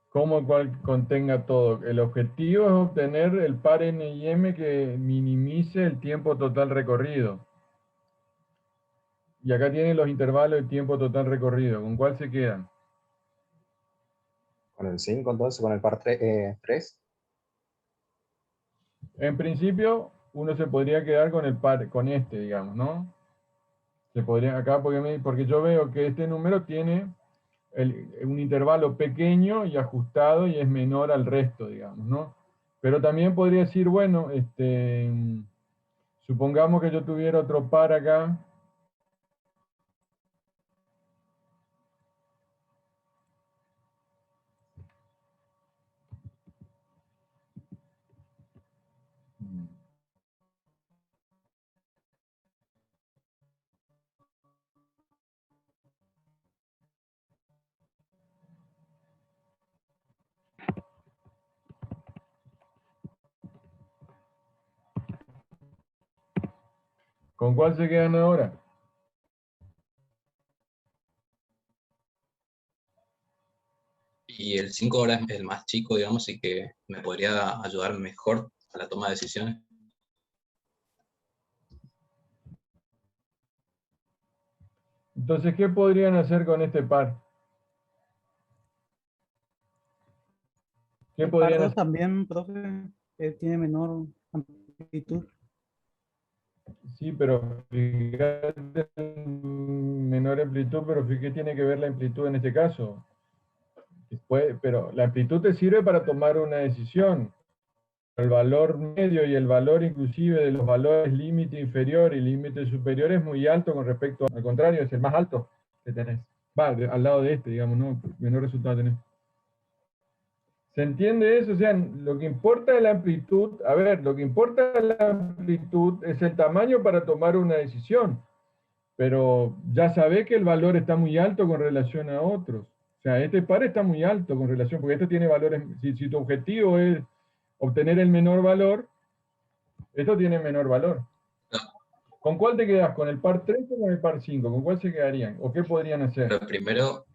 ¿Cómo el cual contenga todo? El objetivo es obtener el par N y M que minimice el tiempo total recorrido. Y acá tienen los intervalos de tiempo total recorrido. ¿Con cuál se quedan? Con el 5, entonces, con el par 3. En principio, uno se podría quedar con el par, con este, digamos, ¿no? Se podría acá, porque yo veo que este número tiene un intervalo pequeño y ajustado y es menor al resto, digamos, ¿no? Pero también podría decir, bueno, supongamos que yo tuviera otro par acá. ¿Con cuál se quedan ahora? Y el 5 ahora es el más chico, digamos, y que me podría ayudar mejor a la toma de decisiones. Entonces, ¿qué podrían hacer con este par? ¿Qué El podrían par 2 hacer? también, profe, tiene menor amplitud. Sí, pero fíjate menor amplitud, pero ¿qué tiene que ver la amplitud en este caso? Pero la amplitud te sirve para tomar una decisión. El valor medio y el valor inclusive de los valores límite inferior y límite superior es muy alto con respecto, al contrario, es el más alto que tenés. Va, al lado de este, digamos, ¿no? Menor resultado tenés. ¿Se entiende eso? O sea, lo que importa es la amplitud. Lo que importa de la amplitud es el tamaño para tomar una decisión. pero ya sabés que el valor está muy alto con relación a otros. O sea, este par está muy alto con relación, porque este tiene valores, si tu objetivo es obtener el menor valor, esto tiene menor valor. ¿Con cuál te quedas? ¿Con el par 3 o con el par 5? ¿Con cuál se quedarían? ¿O qué podrían hacer? Pero primero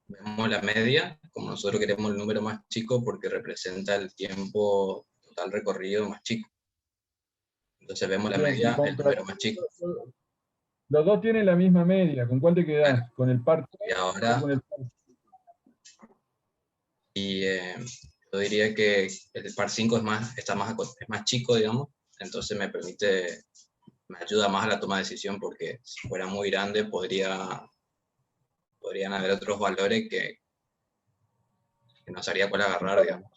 vemos la media, como nosotros queremos el número más chico porque representa el tiempo total recorrido más chico. Entonces vemos la Bien, media, el número más chico. Los dos tienen la misma media. ¿Con cuál te quedás? ¿Con el par 3 Y ahora, o con el par 5? Yo diría que el par 5 es más chico, digamos, entonces me ayuda más a la toma de decisión, porque si fuera muy grande podrían haber otros valores que no sabría cuál agarrar, digamos.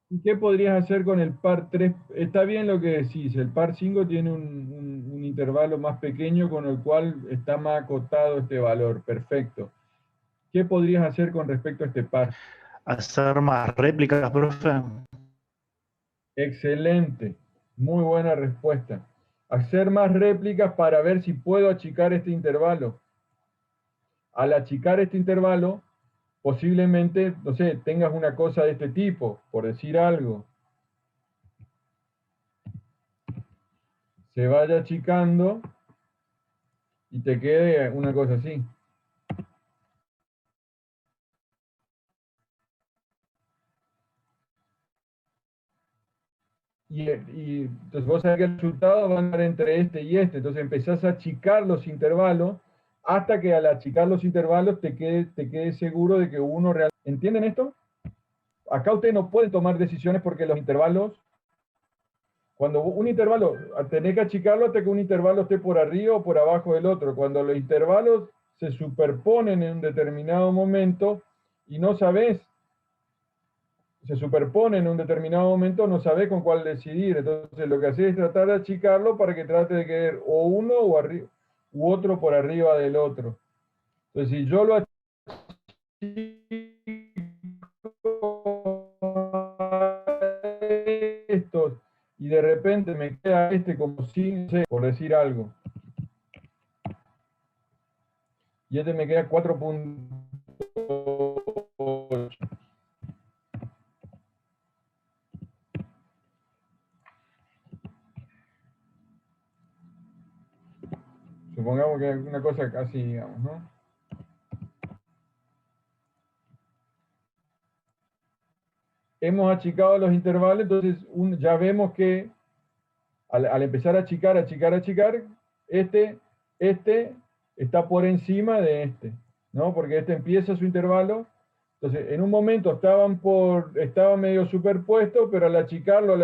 ¿Y qué podrías hacer con el par 3? Está bien lo que decís, el par 5 tiene un intervalo más pequeño con el cual está más acotado este valor, perfecto. ¿Qué podrías hacer con respecto a este par? Hacer más réplicas, profe. Excelente, muy buena respuesta. Hacer más réplicas para ver si puedo achicar este intervalo. Al achicar este intervalo, posiblemente, no sé, tengas una cosa de este tipo, por decir algo. Se vaya achicando y te quede una cosa así. Y entonces vos sabés que el resultado va a andar entre este y este. Entonces empezás a achicar los intervalos hasta que al achicar los intervalos te quede seguro de que uno realmente... ¿Entienden esto? Acá ustedes no pueden tomar decisiones porque los intervalos, cuando un intervalo, tenés que achicarlo hasta que un intervalo esté por arriba o por abajo del otro. Cuando los intervalos se superponen en un determinado momento y no sabés, se superponen en un determinado momento, no sabés con cuál decidir. Entonces lo que haces es tratar de achicarlo para que trate de quedar o uno o arriba, u otro por arriba del otro. Entonces si yo lo achico estos y de repente me queda este como 5, por decir algo, y este me queda 4.8. Supongamos que es una cosa así, digamos, ¿no? Hemos achicado los intervalos, entonces ya vemos que al empezar a achicar, este está por encima de este, ¿no? Porque este empieza su intervalo. Entonces, en un momento estaban medio superpuestos, pero al achicarlo,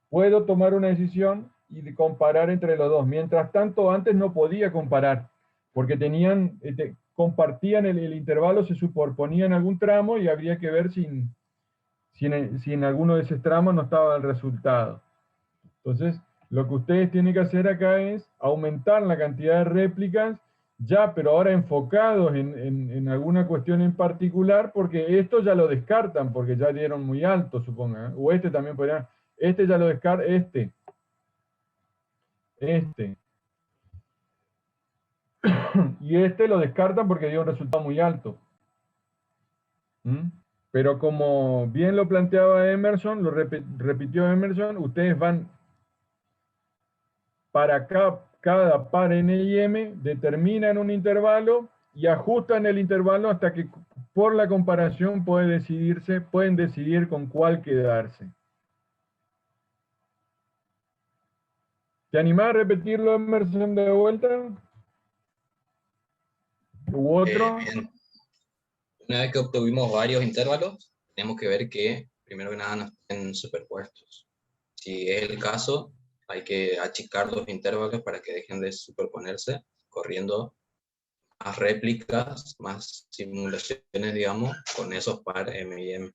puedo tomar una decisión y comparar entre los dos. Mientras tanto, antes no podía comparar, porque compartían el intervalo, se superponía en algún tramo y habría que ver si en alguno de esos tramos no estaba el resultado. Entonces, lo que ustedes tienen que hacer acá es aumentar la cantidad de réplicas, pero ahora enfocados en alguna cuestión en particular, porque esto ya lo descartan, porque ya dieron muy alto, supongan, ¿eh? O este también podría, este ya lo descartan, este. Y este lo descartan porque dio un resultado muy alto. Pero como bien lo planteaba Emerson, lo repitió Emerson, ustedes van para cada par N y M, determinan un intervalo y ajustan el intervalo hasta que por la comparación pueden decidir con cuál quedarse. ¿Te animás a repetirlo, Emerson, de vuelta? ¿U otro? Bien. Una vez que obtuvimos varios intervalos, tenemos que ver que, primero que nada, no estén superpuestos. Si es el caso, hay que achicar los intervalos para que dejen de superponerse, corriendo más réplicas, más simulaciones, digamos, con esos par M y M.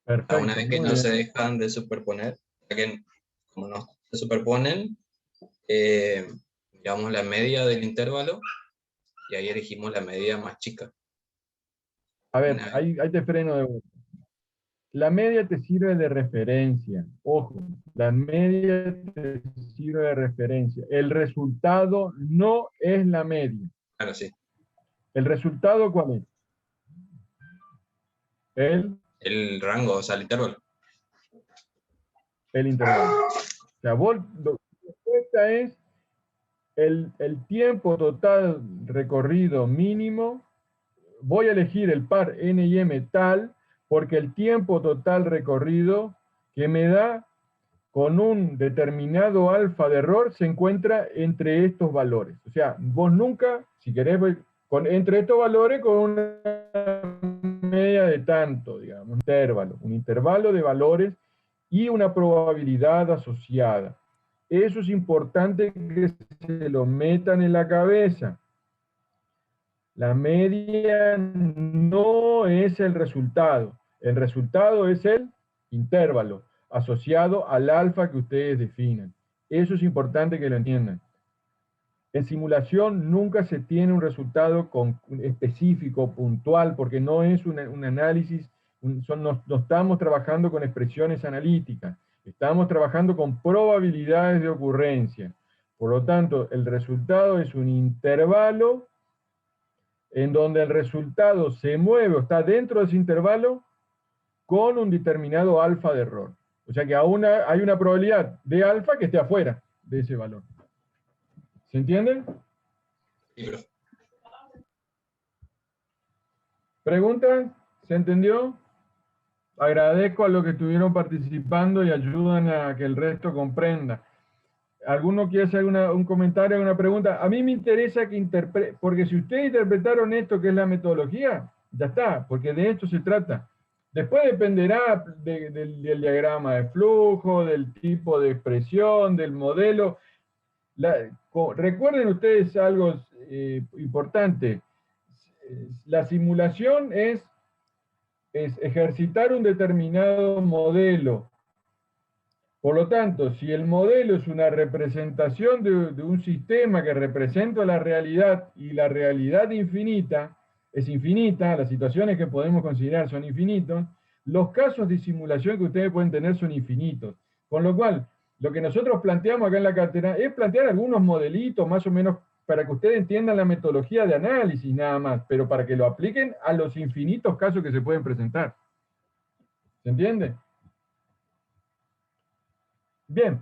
Perfecto, Una vez que no se dejan de superponer, como no se superponen, miramos la media del intervalo y ahí elegimos la media más chica. A ver, ahí te freno de vuelta. La media te sirve de referencia, ojo, La media te sirve de referencia. El resultado no es la media. Claro, sí. ¿El resultado cuál es? El rango, o sea, el intervalo. El intervalo. O sea, vos, la respuesta es el tiempo total recorrido mínimo. Voy a elegir el par n y m tal, porque el tiempo total recorrido que me da con un determinado alfa de error se encuentra entre estos valores. O sea, vos nunca, si querés, entre estos valores con una media de tanto, digamos, un intervalo de valores y una probabilidad asociada. Eso es importante que se lo metan en la cabeza. La media no es el resultado es el intervalo asociado al alfa que ustedes definan. Eso es importante que lo entiendan. En simulación nunca se tiene un resultado específico, puntual, porque no es un análisis, no estamos trabajando con expresiones analíticas, estamos trabajando con probabilidades de ocurrencia. Por lo tanto, el resultado es un intervalo en donde el resultado se mueve o está dentro de ese intervalo con un determinado alfa de error. O sea que hay una probabilidad de alfa que esté afuera de ese valor. ¿Se entiende? Sí, profe. ¿Preguntas? ¿Se entendió? Agradezco a los que estuvieron participando y ayudan a que el resto comprenda. ¿Alguno quiere hacer un comentario, alguna pregunta? A mí me interesa que interprete, porque si ustedes interpretaron esto que es la metodología, ya está, porque de esto se trata. Después dependerá del diagrama de flujo, del tipo de expresión, del modelo. Recuerden ustedes algo importante. La simulación es ejercitar un determinado modelo. Por lo tanto, si el modelo es una representación de un sistema que representa la realidad y la realidad es infinita, las situaciones que podemos considerar son infinitos, los casos de simulación que ustedes pueden tener son infinitos. Con lo cual, lo que nosotros planteamos acá en la cátedra es plantear algunos modelitos más o menos para que ustedes entiendan la metodología de análisis nada más, pero para que lo apliquen a los infinitos casos que se pueden presentar. ¿Se entiende? Bien.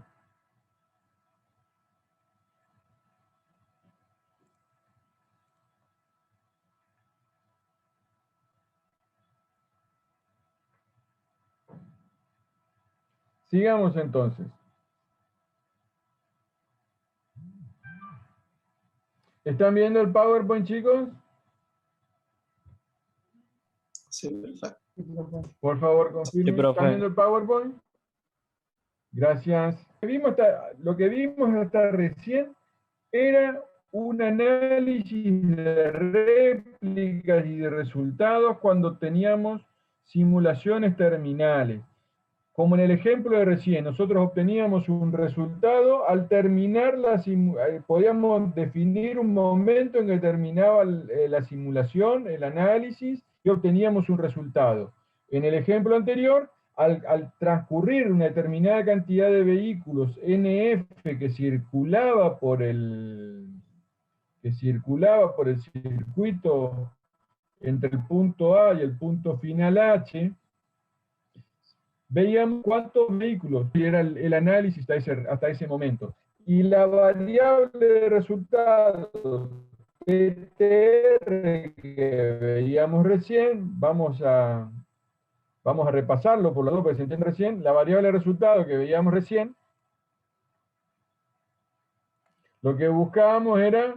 Sigamos entonces. ¿Están viendo el PowerPoint, chicos? Sí, perfecto. Por favor, confirmen. profe. ¿Están viendo el PowerPoint? Gracias. Lo que vimos hasta recién era un análisis de réplicas y de resultados cuando teníamos simulaciones terminales. Como en el ejemplo de recién, nosotros obteníamos un resultado, al terminar podíamos definir un momento en que terminaba la simulación, el análisis, y obteníamos un resultado. En el ejemplo anterior, al transcurrir una determinada cantidad de vehículos NF que circulaba por el circuito entre el punto A y el punto final H, veíamos cuántos vehículos era el análisis hasta ese momento. Y la variable de resultados TTR que veíamos recién, vamos a repasarlo por los dos que se entiende recién. La variable de resultado que veíamos recién, lo que buscábamos era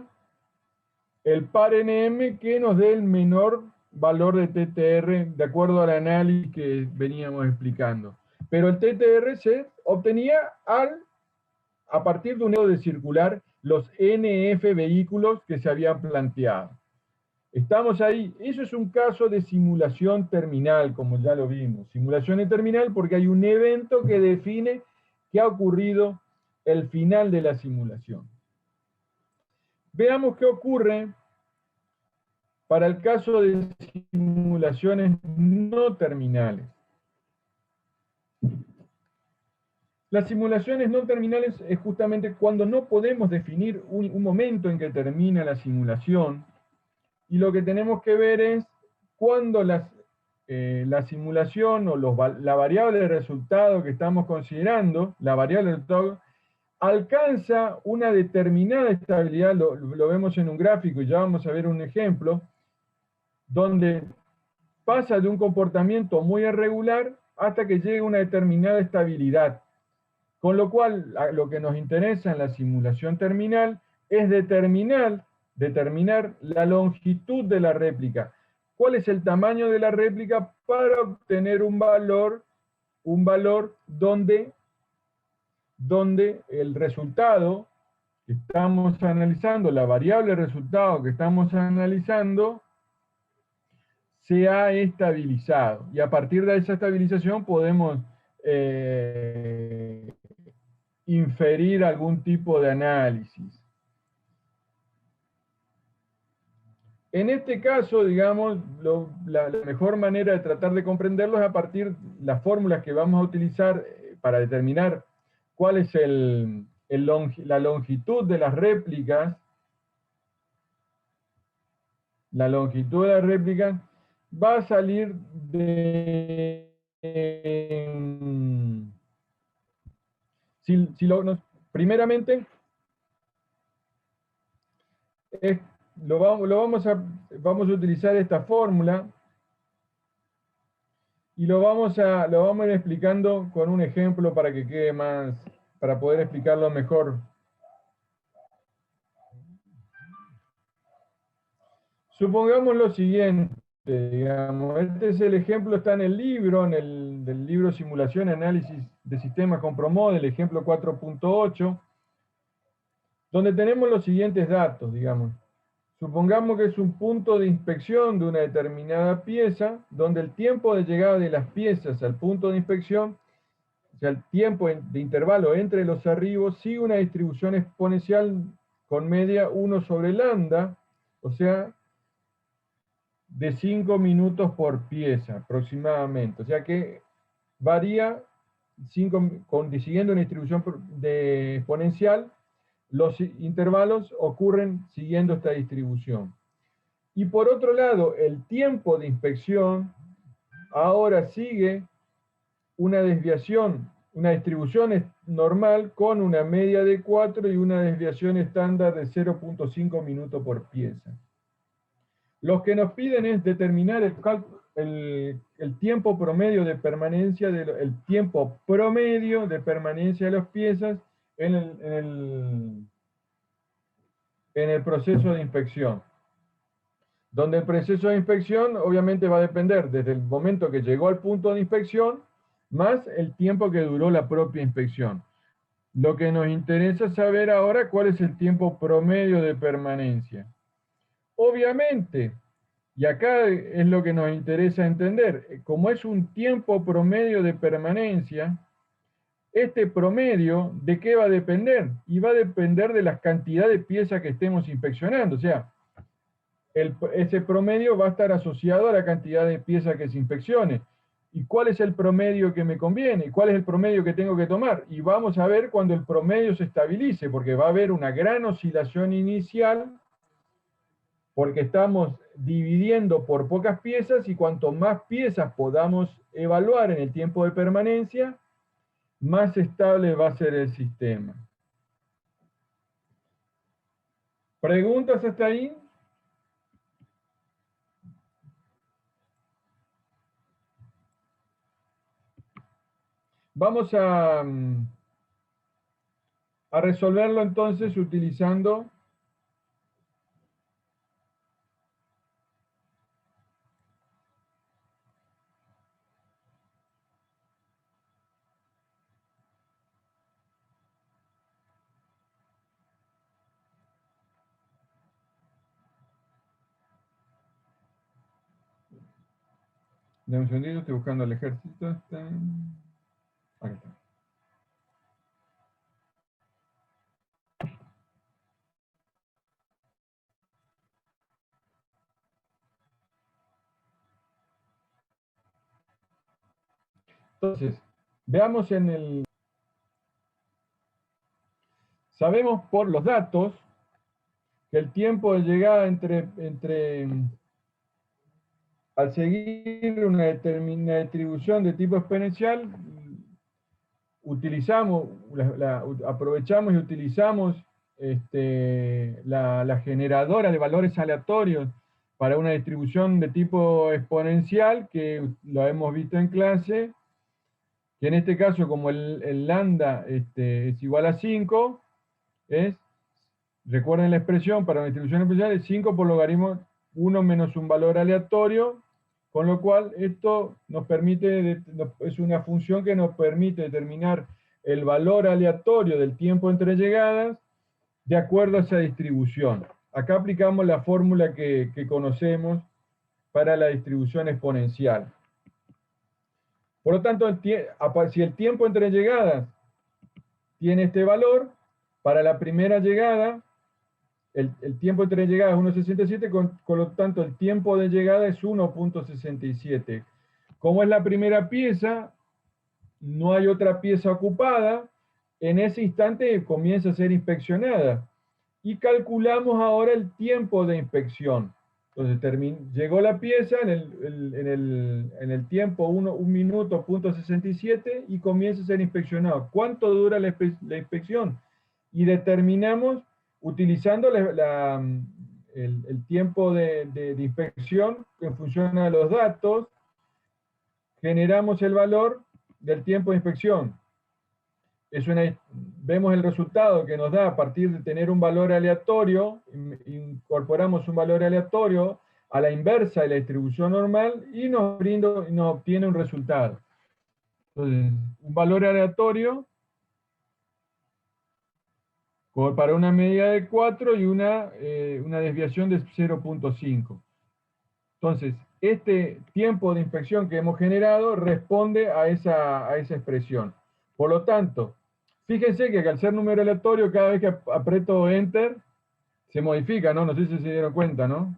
el par NM que nos dé el menor valor de TTR de acuerdo al análisis que veníamos explicando. Pero el TTR se obtenía a partir de un modo de circular los NF vehículos que se habían planteado. Estamos ahí. Eso es un caso de simulación terminal, como ya lo vimos. Simulación terminal porque hay un evento que define qué ha ocurrido el final de la simulación. Veamos qué ocurre para el caso de simulaciones no terminales. Las simulaciones no terminales es justamente cuando no podemos definir un momento en que termina la simulación, y lo que tenemos que ver es cuando la simulación o la variable de resultado que estamos considerando, la variable de resultado, alcanza una determinada estabilidad, lo vemos en un gráfico y ya vamos a ver un ejemplo, donde pasa de un comportamiento muy irregular hasta que llega a una determinada estabilidad. Con lo cual, lo que nos interesa en la simulación terminal es determinar la longitud de la réplica. ¿Cuál es el tamaño de la réplica para obtener un valor donde el resultado que estamos analizando, la variable resultado que estamos analizando, se ha estabilizado? Y a partir de esa estabilización podemos inferir algún tipo de análisis. En este caso, digamos, la mejor manera de tratar de comprenderlo es a partir de las fórmulas que vamos a utilizar para determinar cuál es la longitud de las réplicas. La longitud de las réplicas va a salir de... primeramente, vamos a utilizar esta fórmula y lo vamos a ir explicando con un ejemplo para que quede más, para poder explicarlo mejor. Supongamos lo siguiente, digamos, este es el ejemplo, está en el libro, del libro Simulación y Análisis de Sistemas con ProModel, el ejemplo 4.8, donde tenemos los siguientes datos, digamos. Supongamos que es un punto de inspección de una determinada pieza, donde el tiempo de llegada de las piezas al punto de inspección, o sea, el tiempo de intervalo entre los arribos, sigue una distribución exponencial con media 1 sobre lambda, o sea, de 5 minutos por pieza aproximadamente. O sea que varía siguiendo una distribución exponencial. Los intervalos ocurren siguiendo esta distribución. Y por otro lado, el tiempo de inspección ahora sigue una desviación, una distribución normal con una media de 4 y una desviación estándar de 0.5 minutos por pieza. Lo que nos piden es determinar el tiempo promedio de permanencia de las piezas en el proceso de inspección. Donde el proceso de inspección obviamente va a depender desde el momento que llegó al punto de inspección más el tiempo que duró la propia inspección. Lo que nos interesa saber ahora cuál es el tiempo promedio de permanencia. Obviamente, y acá es lo que nos interesa entender, como es un tiempo promedio de permanencia, este promedio, ¿de qué va a depender? Y va a depender de la cantidad de piezas que estemos inspeccionando. O sea, ese promedio va a estar asociado a la cantidad de piezas que se inspeccione. ¿Y cuál es el promedio que me conviene? ¿Cuál es el promedio que tengo que tomar? Y vamos a ver cuando el promedio se estabilice, porque va a haber una gran oscilación inicial, porque estamos dividiendo por pocas piezas, y cuanto más piezas podamos evaluar en el tiempo de permanencia, más estable va a ser el sistema. ¿Preguntas hasta ahí? Vamos a resolverlo entonces utilizando Dame un segundito, estoy buscando el ejército. Acá está. Entonces, veamos en el Sabemos por los datos que el tiempo de llegada al seguir una determinada distribución de tipo exponencial, aprovechamos y utilizamos la generadora de valores aleatorios para una distribución de tipo exponencial, que lo hemos visto en clase, que en este caso, como el lambda es igual a 5, recuerden la expresión para una distribución exponencial, es 5 por logaritmo 1 menos un valor aleatorio, con lo cual esto nos permite, es una función que nos permite determinar el valor aleatorio del tiempo entre llegadas de acuerdo a esa distribución. Acá aplicamos la fórmula que conocemos para la distribución exponencial. Por lo tanto, si el tiempo entre llegadas tiene este valor, para la primera llegada, el tiempo entre llegadas es 1,67, con lo tanto el tiempo de llegada es 1,67. Como es la primera pieza, no hay otra pieza ocupada, en ese instante comienza a ser inspeccionada. Y calculamos ahora el tiempo de inspección. Entonces llegó la pieza en el tiempo 1 minuto, 0,67, y comienza a ser inspeccionado. ¿Cuánto dura la inspección? Y determinamos, utilizando el tiempo de inspección en función a los datos, generamos el valor del tiempo de inspección. Vemos el resultado que nos da a partir de tener un valor aleatorio, incorporamos un valor aleatorio a la inversa de la distribución normal y nos obtiene un resultado. Entonces, un valor aleatorio para una medida de 4 y una desviación de 0,5. Entonces, este tiempo de inspección que hemos generado responde a esa expresión. Por lo tanto, fíjense que al ser número aleatorio, cada vez que aprieto Enter, se modifica, ¿no? No sé si se dieron cuenta, ¿no?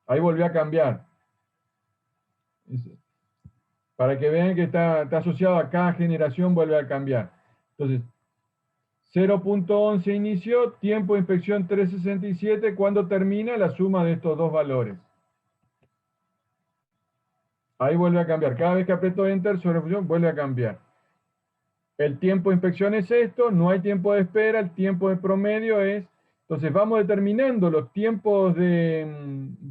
Ahí volvió a cambiar. Para que vean que está asociado a cada generación, vuelve a cambiar. Entonces, 0,11 inició, tiempo de inspección 3,67, cuando termina la suma de estos dos valores. Ahí vuelve a cambiar. Cada vez que aprieto Enter sobre función, vuelve a cambiar. El tiempo de inspección es esto, no hay tiempo de espera, el tiempo de promedio es... Entonces vamos determinando los tiempos de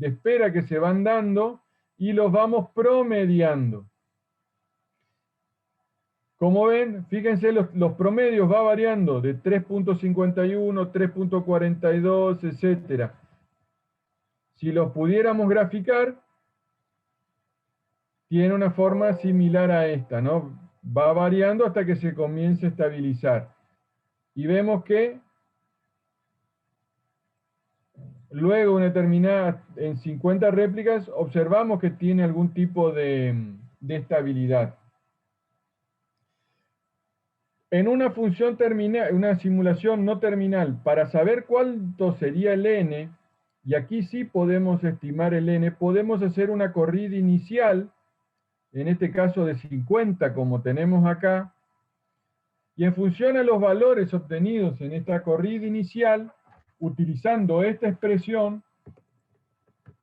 espera que se van dando y los vamos promediando. Como ven, fíjense, los promedios va variando de 3,51, 3,42, etc. Si los pudiéramos graficar, tiene una forma similar a esta, ¿no? Va variando hasta que se comience a estabilizar. Y vemos que luego una determinada, en 50 réplicas, observamos que tiene algún tipo de estabilidad. En una función terminal, una simulación no terminal, para saber cuánto sería el n, y aquí sí podemos estimar el n, podemos hacer una corrida inicial, en este caso de 50 como tenemos acá, y en función a los valores obtenidos en esta corrida inicial, utilizando esta expresión,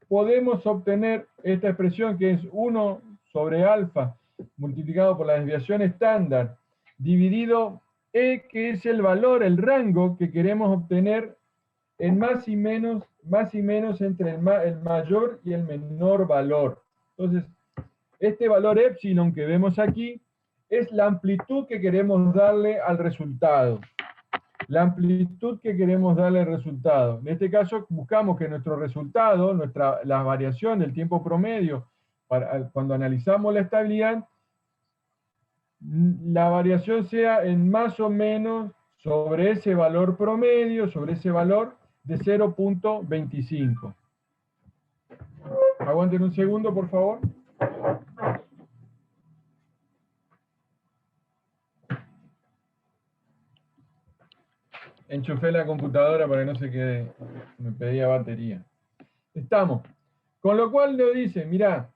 podemos obtener esta expresión que es 1 sobre alfa multiplicado por la desviación estándar, dividido E, que es el valor, el rango que queremos obtener en más y menos entre el mayor y el menor valor. Entonces, este valor epsilon que vemos aquí es la amplitud que queremos darle al resultado. La amplitud que queremos darle al resultado. En este caso, buscamos que nuestro resultado, la variación del tiempo promedio, cuando analizamos la estabilidad, la variación sea en más o menos sobre ese valor promedio, sobre ese valor de 0,25. Aguanten un segundo, por favor. Enchufé la computadora para que no se quede, me pedía batería. Estamos. Con lo cual nos dice, mirá,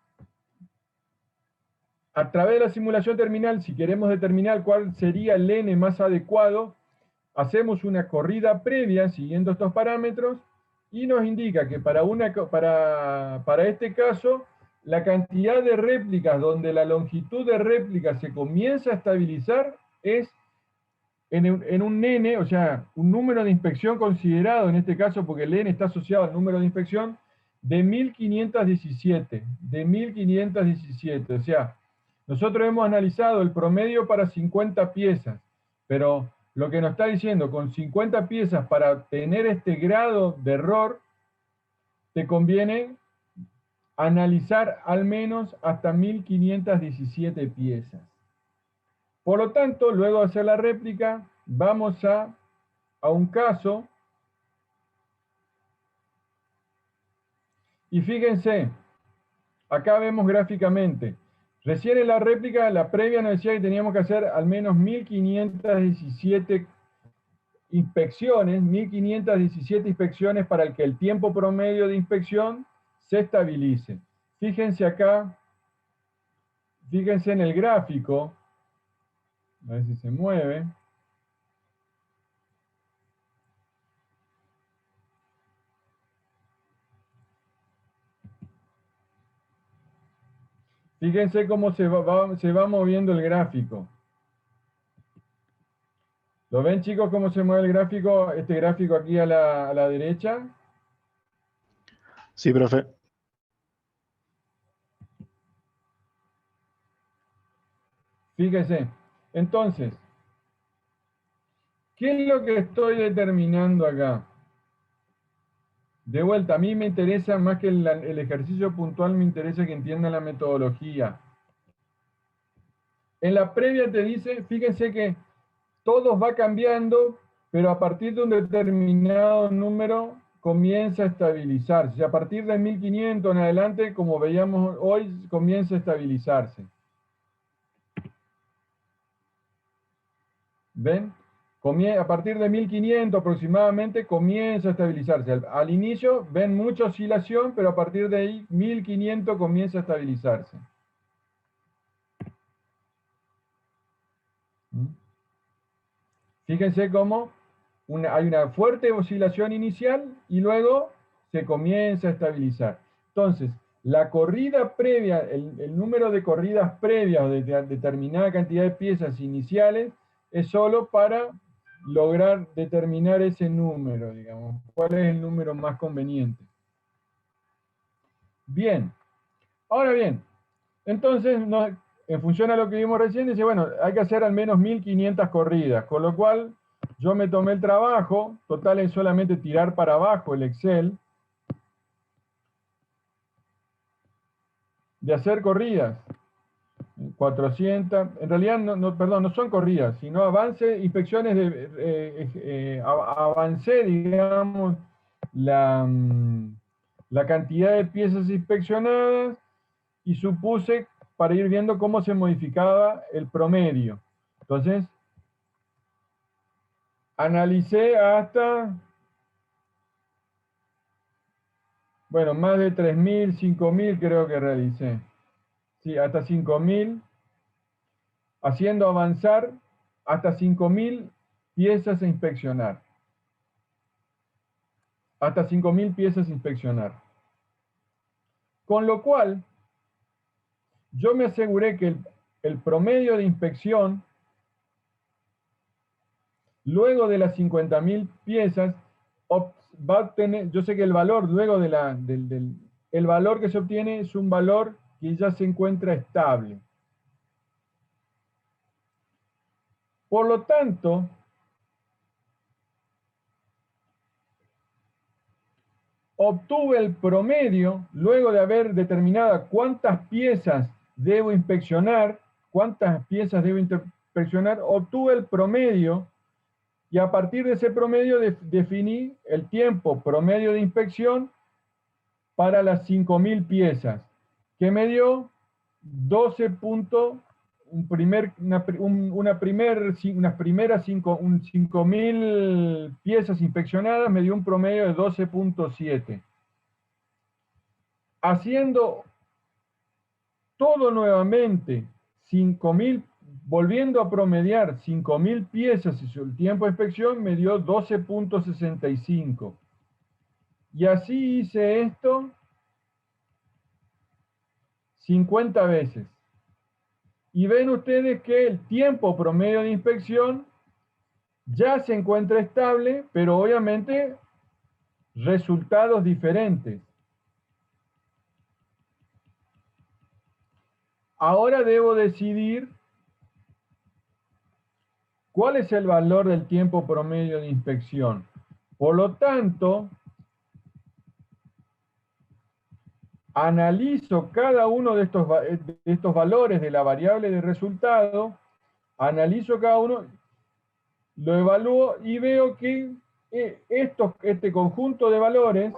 a través de la simulación terminal, si queremos determinar cuál sería el n más adecuado, hacemos una corrida previa siguiendo estos parámetros y nos indica que para este caso, la cantidad de réplicas donde la longitud de réplica se comienza a estabilizar es en un n, o sea, un número de inspección considerado, en este caso porque el n está asociado al número de inspección, de 1517, o sea, nosotros hemos analizado el promedio para 50 piezas, pero lo que nos está diciendo, con 50 piezas para tener este grado de error, te conviene analizar al menos hasta 1517 piezas. Por lo tanto, luego de hacer la réplica, vamos a un caso. Y fíjense, acá vemos gráficamente. Recién en la réplica, la previa nos decía que teníamos que hacer al menos 1517 inspecciones, 1517 inspecciones para que el tiempo promedio de inspección se estabilice. Fíjense acá, fíjense en el gráfico, a ver si se mueve. Fíjense cómo se va moviendo el gráfico. ¿Lo ven, chicos, cómo se mueve el gráfico? Este gráfico aquí a la derecha. Sí, profe. Fíjense. Entonces, ¿qué es lo que estoy determinando acá? De vuelta, a mí me interesa más que el ejercicio puntual, me interesa que entiendan la metodología. En la previa te dice, fíjense que todo va cambiando, pero a partir de un determinado número comienza a estabilizarse. A partir de 1500 en adelante, como veíamos hoy, comienza a estabilizarse. ¿Ven? A partir de 1500 aproximadamente comienza a estabilizarse. Al inicio ven mucha oscilación, pero a partir de ahí 1500 comienza a estabilizarse. Fíjense cómo hay una fuerte oscilación inicial y luego se comienza a estabilizar. Entonces, la corrida previa, el número de corridas previas de determinada cantidad de piezas iniciales es solo para lograr determinar ese número, digamos. ¿Cuál es el número más conveniente? Bien. Ahora bien, entonces, en función a lo que vimos recién, dice, bueno, hay que hacer al menos 1500 corridas, con lo cual yo me tomé el trabajo, total es solamente tirar para abajo el Excel, de hacer corridas. 400, en realidad no son corridas, sino inspecciones avancé, digamos, la cantidad de piezas inspeccionadas y supuse para ir viendo cómo se modificaba el promedio. Entonces, analicé hasta, bueno, más de 3000, 5000 creo que realicé. Sí, hasta 5000, haciendo avanzar hasta 5000 piezas a inspeccionar. Hasta 5000 piezas a inspeccionar. Con lo cual, yo me aseguré que el promedio de inspección, luego de las 50.000 piezas, va a obtener, yo sé que el valor, luego de el valor que se obtiene es un valor que ya se encuentra estable. Por lo tanto, obtuve el promedio, luego de haber determinado cuántas piezas debo inspeccionar, obtuve el promedio y a partir de ese promedio definí el tiempo promedio de inspección para las 5000 piezas, que me dio 12 puntos, unas primeras 5000 piezas inspeccionadas me dio un promedio de 12.7. Haciendo todo nuevamente, volviendo a promediar 5.000 piezas y el tiempo de inspección me dio 12.65. Y así hice esto 50 veces. Y ven ustedes que el tiempo promedio de inspección ya se encuentra estable, pero obviamente resultados diferentes. Ahora debo decidir cuál es el valor del tiempo promedio de inspección. Por lo tanto, analizo cada uno de estos valores de la variable de resultado, analizo cada uno, lo evalúo y veo que este conjunto de valores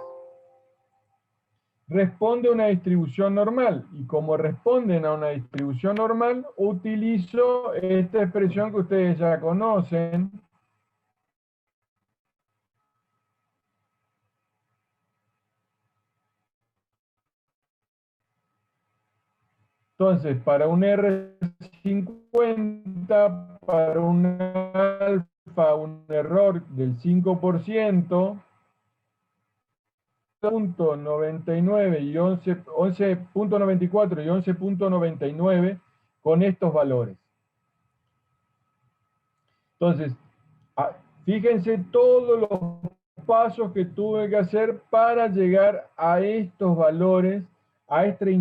responde a una distribución normal. Y como responden a una distribución normal, utilizo esta expresión que ustedes ya conocen. Entonces, para un R50, para un alfa, un error del 5%, 11.99 y 11.94 y 11.99 con estos valores. Entonces, fíjense todos los pasos que tuve que hacer para llegar a estos valores, a este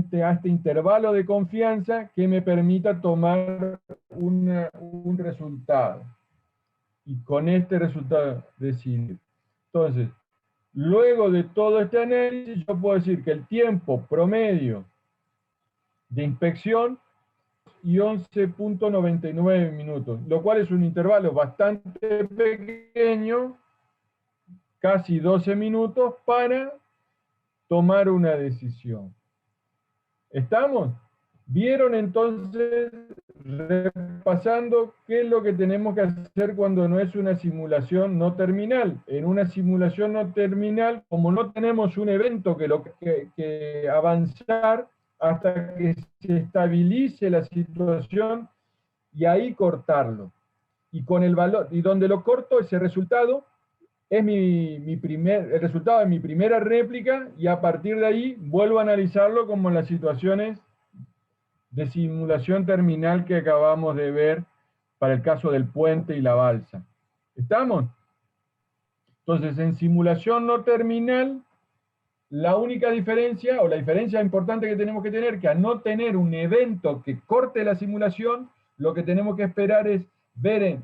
intervalo de confianza que me permita tomar un resultado. Y con este resultado decidir. Entonces, luego de todo este análisis, yo puedo decir que el tiempo promedio de inspección y 11.99 minutos, lo cual es un intervalo bastante pequeño, casi 12 minutos, para tomar una decisión. ¿Estamos? ¿Vieron entonces, repasando, qué es lo que tenemos que hacer cuando no es una simulación no terminal? En una simulación no terminal, como no tenemos un evento que avanzar hasta que se estabilice la situación y ahí cortarlo. Y con el valor, y donde lo corto, ese resultado es el resultado de mi primera réplica, y a partir de ahí vuelvo a analizarlo como en las situaciones de simulación terminal que acabamos de ver para el caso del puente y la balsa. ¿Estamos? Entonces, en simulación no terminal, la única diferencia, o la diferencia importante que tenemos que tener, que al no tener un evento que corte la simulación, lo que tenemos que esperar es ver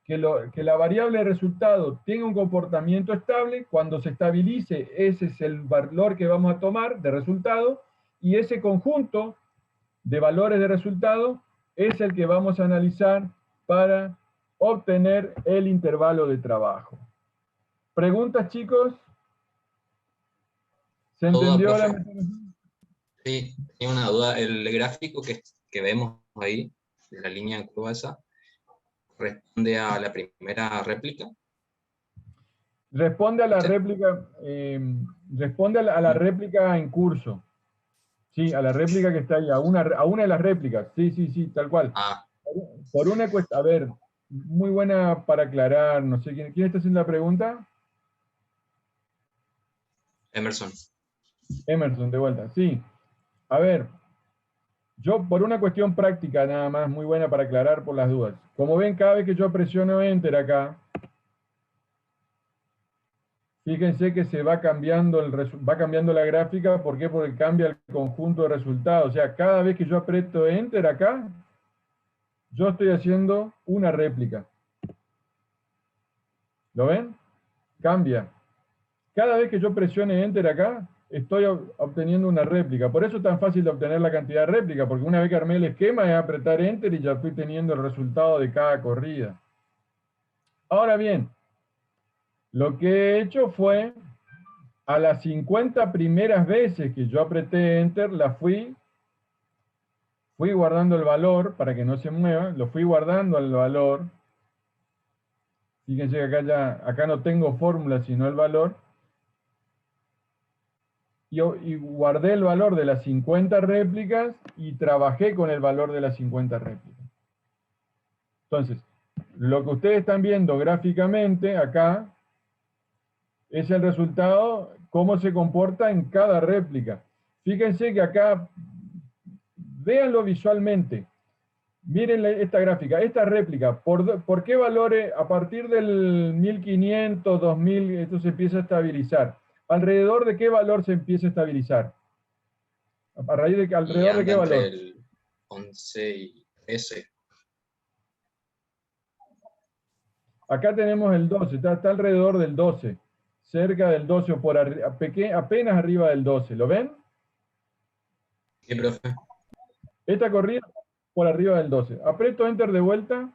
que la variable de resultado tenga un comportamiento estable. Cuando se estabilice, ese es el valor que vamos a tomar de resultado, y ese conjunto de valores de resultado es el que vamos a analizar para obtener el intervalo de trabajo. ¿Preguntas, chicos? ¿Se entendió la metodología? Sí, tenía una duda. El gráfico que vemos ahí, de la línea en curva esa, ¿responde a la primera réplica? Responde a la réplica, responde a la réplica en curso. Sí, a la réplica que está ahí, a una de las réplicas. Sí, sí, sí, tal cual. Por una cuestión, a ver, muy buena para aclarar, no sé, ¿quién está haciendo la pregunta? Emerson. Emerson, de vuelta, sí. A ver, yo por una cuestión práctica nada más, muy buena para aclarar por las dudas. Como ven, cada vez que yo presiono Enter acá, fíjense que se va cambiando, va cambiando la gráfica. ¿Por qué? Porque cambia el conjunto de resultados. O sea, cada vez que yo aprieto Enter acá, yo estoy haciendo una réplica. ¿Lo ven? Cambia. Cada vez que yo presione Enter acá, estoy obteniendo una réplica. Por eso es tan fácil de obtener la cantidad de réplica, porque una vez que armé el esquema es apretar Enter y ya estoy teniendo el resultado de cada corrida. Ahora bien, lo que he hecho fue, a las 50 primeras veces que yo apreté Enter, fui guardando el valor para que no se mueva, lo fui guardando el valor. Fíjense que acá no tengo fórmula, sino el valor. Y guardé el valor de las 50 réplicas y trabajé con el valor de las 50 réplicas. Entonces, lo que ustedes están viendo gráficamente acá es el resultado, cómo se comporta en cada réplica. Fíjense que acá, véanlo visualmente. Miren esta gráfica, esta réplica, ¿por qué valores a partir del 1500, 2000, esto se empieza a estabilizar? ¿Alrededor de qué valor se empieza a estabilizar? ¿A raíz de alrededor de qué valor? Entre el 11 y 13. Acá tenemos el 12, está alrededor del 12, cerca del 12 o por apenas arriba del 12, ¿lo ven? Sí, profe. Esta corrida por arriba del 12. Aprieto Enter de vuelta.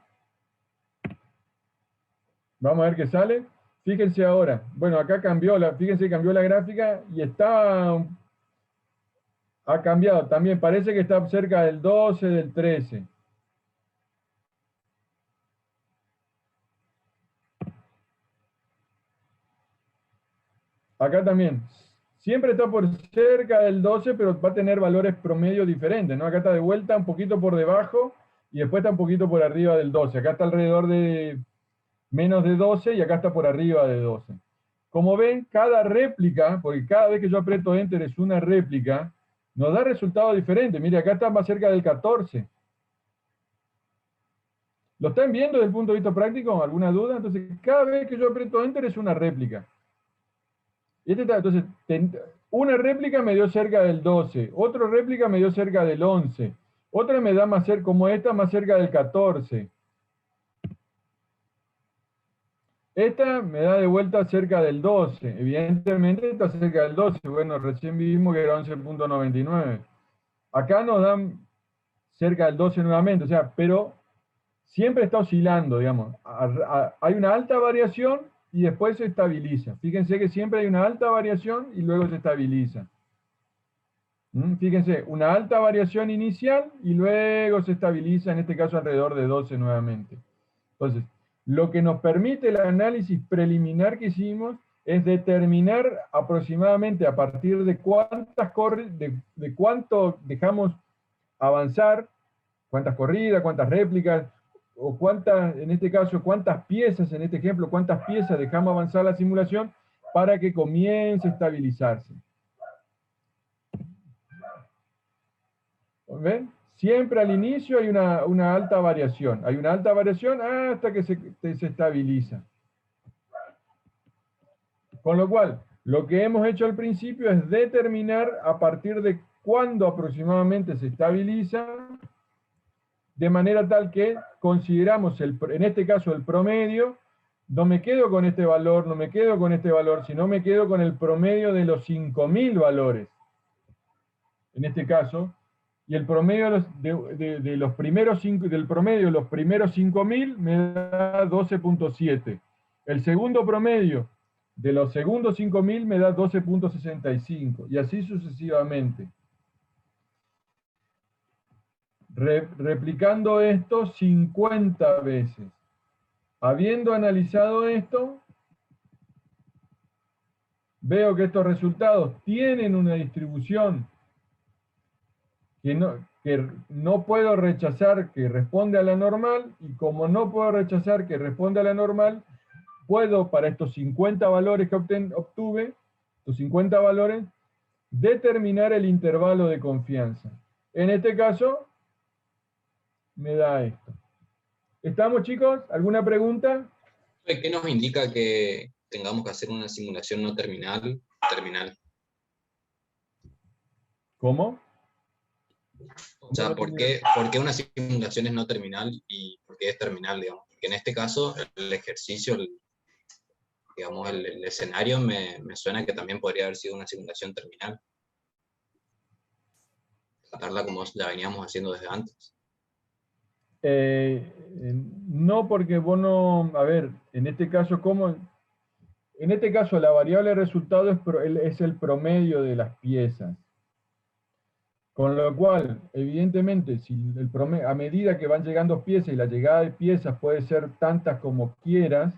Vamos a ver qué sale. Fíjense ahora. Bueno, acá cambió fíjense que cambió la gráfica y ha cambiado. También parece que está cerca del 12, del 13. Acá también. Siempre está por cerca del 12, pero va a tener valores promedio diferentes, ¿no? Acá está de vuelta un poquito por debajo y después está un poquito por arriba del 12. Acá está alrededor de menos de 12 y acá está por arriba de 12. Como ven, cada réplica, porque cada vez que yo aprieto Enter es una réplica, nos da resultados diferentes. Mire, acá está más cerca del 14. ¿Lo están viendo desde el punto de vista práctico? ¿Alguna duda? Entonces, cada vez que yo aprieto Enter es una réplica. Entonces, una réplica me dio cerca del 12, otra réplica me dio cerca del 11, otra me da más cerca, como esta, más cerca del 14. Esta me da de vuelta cerca del 12, evidentemente está cerca del 12, bueno, recién vimos que era 11.99. Acá nos dan cerca del 12 nuevamente, o sea, pero siempre está oscilando, digamos. Hay una alta variación y después se estabiliza. Fíjense que siempre hay una alta variación y luego se estabiliza. Fíjense, una alta variación inicial y luego se estabiliza, en este caso alrededor de 12 nuevamente. Entonces, lo que nos permite el análisis preliminar que hicimos es determinar aproximadamente a partir de de cuánto dejamos avanzar, cuántas corridas, cuántas réplicas, o cuántas, en este caso, cuántas piezas, en este ejemplo, cuántas piezas dejamos avanzar la simulación para que comience a estabilizarse. ¿Ven? Siempre al inicio hay una alta variación. Hay una alta variación hasta que se estabiliza. Con lo cual, lo que hemos hecho al principio es determinar a partir de cuándo aproximadamente se estabiliza, de manera tal que consideramos, en este caso, el promedio. No me quedo con este valor, no me quedo con este valor, sino me quedo con el promedio de los 5.000 valores. En este caso, y el promedio de los primeros 5.000 me da 12.7. El segundo promedio de los segundos 5.000 me da 12.65, y así sucesivamente. Replicando esto 50 veces. Habiendo analizado esto, veo que estos resultados tienen una distribución que no puedo rechazar que responde a la normal, y como no puedo rechazar que responde a la normal, puedo, para estos 50 valores que obtuve, estos 50 valores, determinar el intervalo de confianza. En este caso, me da esto. ¿Estamos, chicos? ¿Alguna pregunta? ¿Qué nos indica que tengamos que hacer una simulación no terminal? ¿Cómo? O sea, ¿por qué una simulación es no terminal y por qué es terminal, digamos? Porque en este caso, el ejercicio, digamos, el escenario me suena que también podría haber sido una simulación terminal. Tratarla como la veníamos haciendo desde antes. No, porque vos no, a ver, en este caso, ¿cómo? En este caso, la variable resultado es el promedio de las piezas. Con lo cual, evidentemente, si a medida que van llegando piezas y la llegada de piezas puede ser tantas como quieras,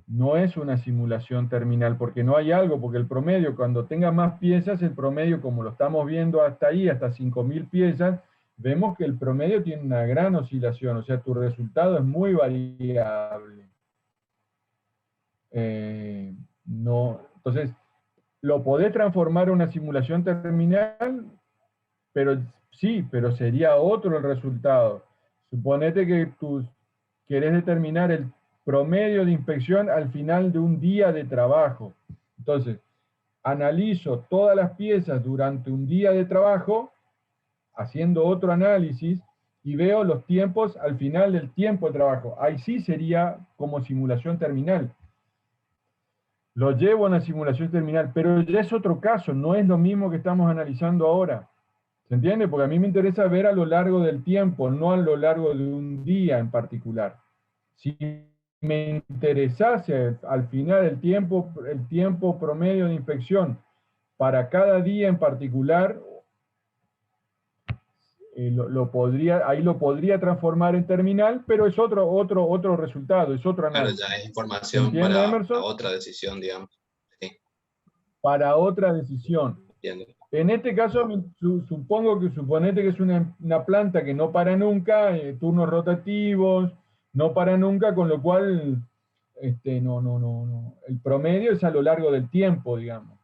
no es una simulación terminal, porque no hay algo, porque el promedio, cuando tenga más piezas, el promedio, como lo estamos viendo hasta ahí, hasta 5.000 piezas, vemos que el promedio tiene una gran oscilación, o sea, tu resultado es muy variable. No, entonces, lo podés transformar en una simulación terminal, pero sí, pero sería otro el resultado. Suponete que tú querés determinar el promedio de inspección al final de un día de trabajo. Entonces, analizo todas las piezas durante un día de trabajo, haciendo otro análisis, y veo los tiempos al final del tiempo de trabajo. Ahí sí sería como simulación terminal. Lo llevo a una simulación terminal, pero ya es otro caso, no es lo mismo que estamos analizando ahora. ¿Se entiende? Porque a mí me interesa ver a lo largo del tiempo, no a lo largo de un día en particular. Si me interesase al final el tiempo promedio de inspección para cada día en particular, ahí lo podría transformar en terminal, pero es otro resultado, es otro Claro, análisis. ya es información ¿Entiende, para Emerson? otra decisión, digamos. Sí, Para otra decisión. entiendo. En este caso, suponete que es una planta que no para nunca, turnos rotativos, no para nunca, con lo cual no. El promedio es a lo largo del tiempo, digamos.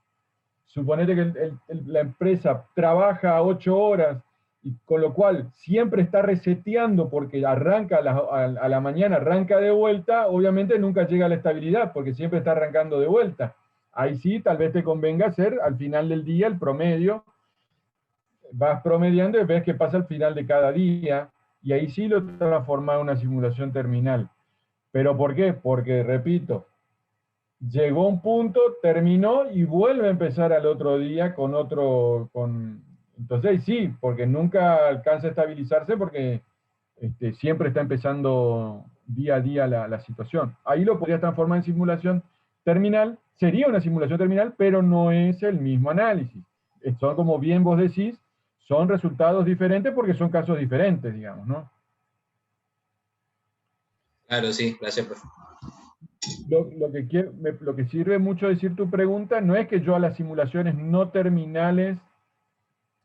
Suponete que la empresa trabaja 8 horas, y con lo cual siempre está reseteando porque arranca a la mañana, arranca de vuelta, obviamente nunca llega a la estabilidad porque siempre está arrancando de vuelta. Ahí sí, tal vez te convenga hacer al final del día el promedio, vas promediando y ves qué pasa al final de cada día, y ahí sí lo transforma en una simulación terminal. ¿Pero por qué? Porque, repito, llegó un punto, terminó y vuelve a empezar al otro día con otro, entonces sí, porque nunca alcanza a estabilizarse porque siempre está empezando día a día la situación. Ahí lo podrías transformar en simulación terminal, sería una simulación terminal, pero no es el mismo análisis. Son, como bien vos decís, son resultados diferentes porque son casos diferentes, digamos, ¿no? Claro, sí, gracias, profe. Lo que sirve mucho decir tu pregunta no es que yo a las simulaciones no terminales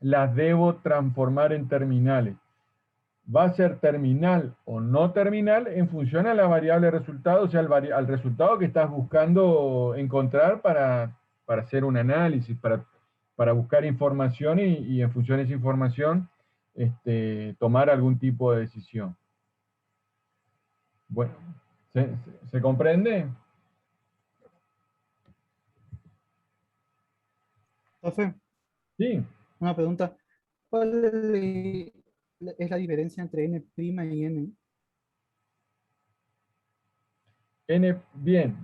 las debo transformar en terminales. Va a ser terminal o no terminal en función a la variable resultado, o sea, al resultado que estás buscando encontrar para hacer un análisis, para buscar información y en función de esa información tomar algún tipo de decisión. Bueno, ¿se comprende? Profe, Sí. una pregunta. ¿Cuál es la diferencia entre N' y N? Bien,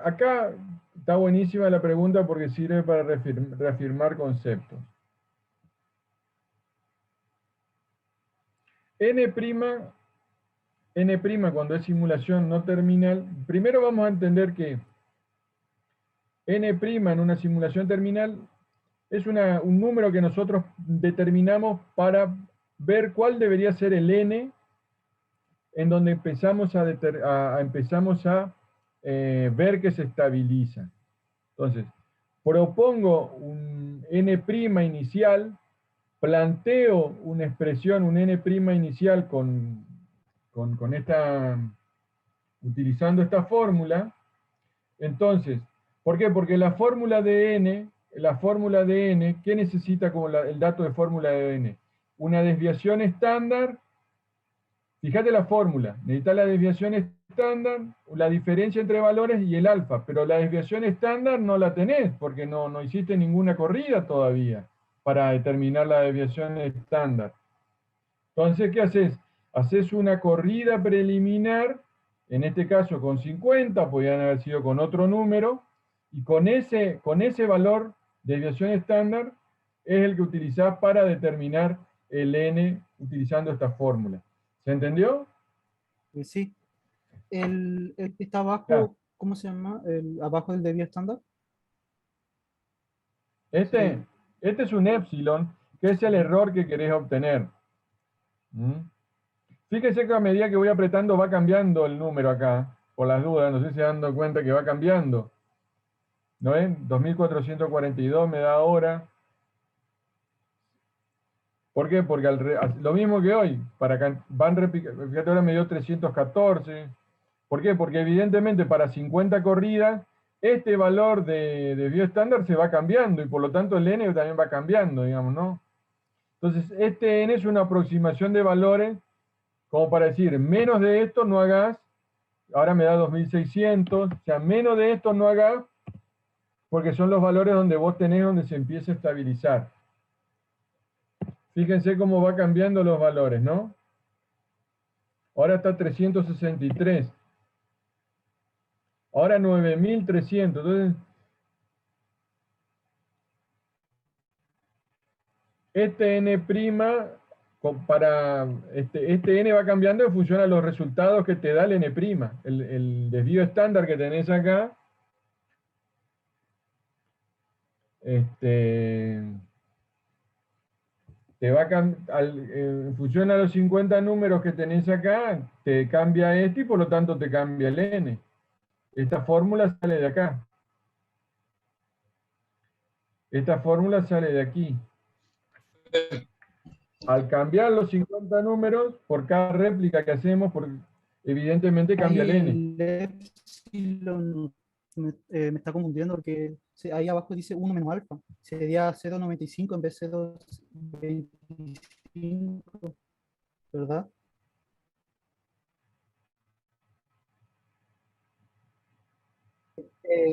acá está buenísima la pregunta porque sirve para reafirmar conceptos. N' cuando es simulación no terminal, primero vamos a entender que N' en una simulación terminal es un número que nosotros determinamos para ver cuál debería ser el N en donde empezamos a ver que se estabiliza. Entonces, propongo un N' inicial, planteo una expresión, un N' inicial utilizando esta fórmula. Entonces, ¿por qué? Porque la fórmula de N, ¿qué necesita como el dato de fórmula de N? Una desviación estándar. Fíjate la fórmula, necesitas la desviación estándar, la diferencia entre valores y el alfa, pero la desviación estándar no la tenés porque no hiciste ninguna corrida todavía para determinar la desviación estándar. Entonces, ¿qué haces? Haces una corrida preliminar, en este caso con 50, podrían haber sido con otro número, y con ese valor de desviación estándar es el que utilizás para determinar el n utilizando esta fórmula. ¿Se entendió? Sí. El que está abajo, Ah. ¿cómo se llama? Abajo del desvío estándar. Este es un epsilon, que es el error que querés obtener. Fíjese que a medida que voy apretando va cambiando el número acá, por las dudas, no sé si se dan cuenta que va cambiando. ¿No ven? 2442 me da ahora. ¿Por qué? Porque lo mismo que hoy, van replicando, fíjate ahora me dio 314. ¿Por qué? Porque evidentemente para 50 corridas, este valor de desvío estándar se va cambiando y por lo tanto el n también va cambiando, digamos, ¿no? Entonces, este n es una aproximación de valores como para decir, menos de esto no hagas, ahora me da 2600, o sea, menos de esto no hagas, porque son los valores donde vos tenés donde se empieza a estabilizar. Fíjense cómo va cambiando los valores, ¿no? Ahora está 363. Ahora 9300. Entonces, este n', este n va cambiando en función a los resultados que te da el n'. El desvío estándar que tenés acá, te va en función a los 50 números que tenés acá, te cambia este y por lo tanto te cambia el n. Esta fórmula sale de acá. Esta fórmula sale de aquí. Al cambiar los 50 números, por cada réplica que hacemos, evidentemente cambia el n. El epsilon me está confundiendo porque ahí abajo dice 1 menos alfa. Sería 0,95 en vez de 0,25, ¿verdad?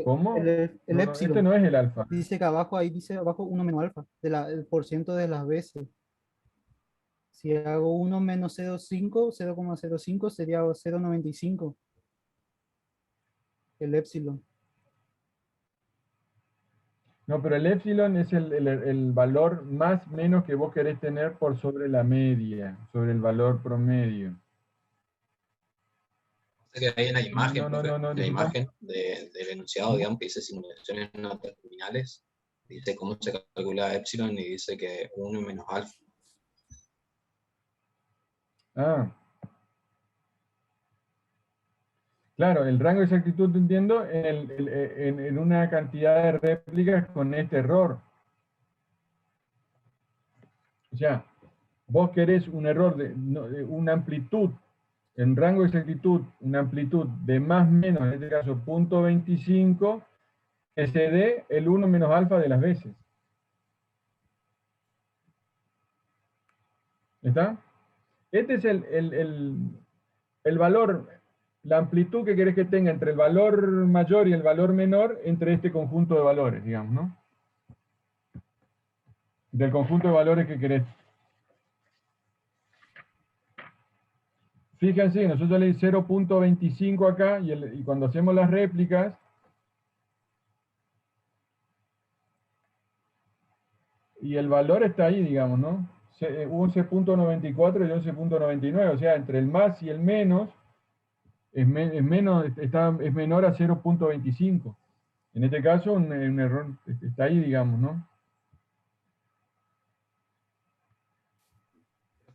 ¿Cómo? El No, epsilon. este no es el alfa. Dice que abajo, ahí dice abajo 1 menos alfa, el porciento de las veces. Si hago 1 menos 0,5, 0,05 sería 0,95. El epsilon. No, pero el epsilon es el valor más menos que vos querés tener por sobre la media, sobre el valor promedio. Que hay en la imagen, No, en la disculpa. imagen del enunciado, digamos, que dice simulaciones no terminales, dice cómo se calcula epsilon y dice que 1 menos alfa. Ah. Claro, el rango de exactitud, entiendo, en una cantidad de réplicas con este error. O sea, vos querés un error de una amplitud, en rango de exactitud, una amplitud de más menos, en este caso 0.25, que se dé el 1 menos alfa de las veces. ¿Está? Este es el valor, la amplitud que querés que tenga entre el valor mayor y el valor menor entre este conjunto de valores, digamos, ¿no? Del conjunto de valores que querés. Fíjense, nosotros le 0.25 acá y cuando hacemos las réplicas, y el valor está ahí, digamos, ¿no? 11.94 y 11.99, o sea, entre el más y el menos, es menor a 0.25. En este caso, un error está ahí, digamos, ¿no?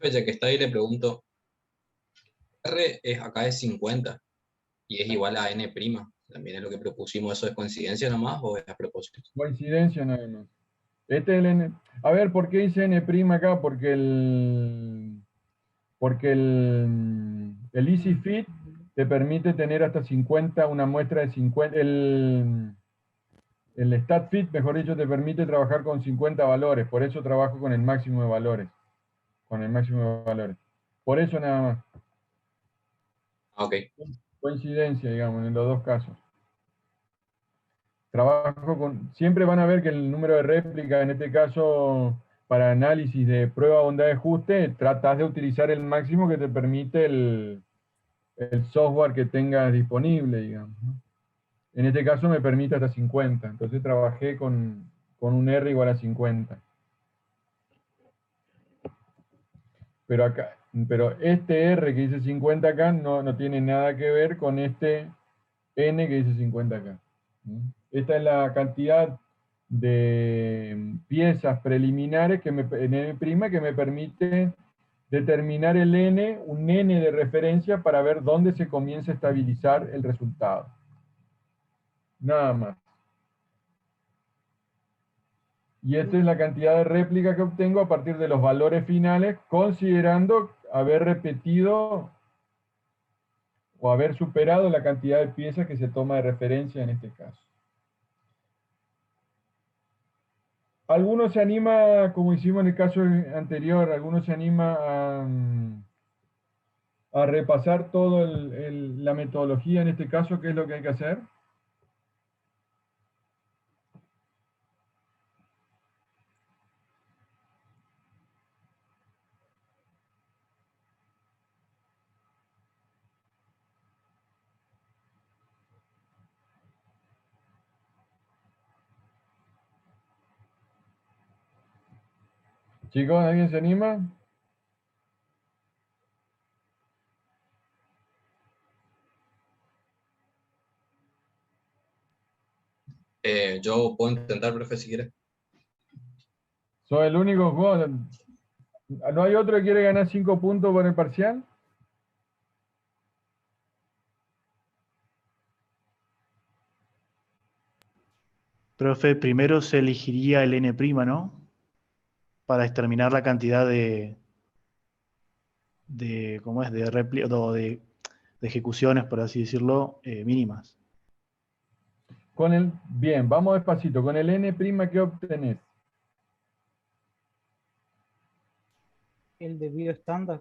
Ya que está ahí, le pregunto, R acá es 50 y es igual a N'. También es lo que propusimos. ¿Eso es coincidencia nomás o es a propósito? Coincidencia nada más. Este es el n. A ver, ¿por qué dice n' acá? Porque el Easy Fit te permite tener hasta 50, una muestra de 50. El Stat Fit, mejor dicho, te permite trabajar con 50 valores. Por eso trabajo con el máximo de valores. Con el máximo de valores. Por eso nada más. Ok. Coincidencia, digamos, en los dos casos. Trabajo con, siempre van a ver que el número de réplicas, en este caso, para análisis de prueba bondad de ajuste, tratas de utilizar el máximo que te permite el software que tengas disponible, digamos, ¿no? En este caso me permite hasta 50, entonces trabajé con un R igual a 50. Pero este R que dice 50 acá no tiene nada que ver con este N que dice 50 acá. Esta es la cantidad de piezas preliminares en N' que me permite determinar el N, un N de referencia para ver dónde se comienza a estabilizar el resultado. Nada más. Y esta es la cantidad de réplica que obtengo a partir de los valores finales, considerando haber repetido o haber superado la cantidad de piezas que se toma de referencia en este caso. Algunos se anima, como hicimos en el caso anterior, algunos se anima a repasar toda la metodología en este caso, ¿qué es lo que hay que hacer? Chicos, ¿alguien se anima? Yo puedo intentar, profe, si quiere. ¿Soy el único juego? ¿No hay otro que quiere ganar 5 puntos por el parcial? Profe, primero se elegiría el n', ¿no? Para determinar la cantidad ¿cómo es? De ejecuciones, por así decirlo, mínimas. Bien, vamos despacito. Con el n', ¿qué obtenés? El debido estándar.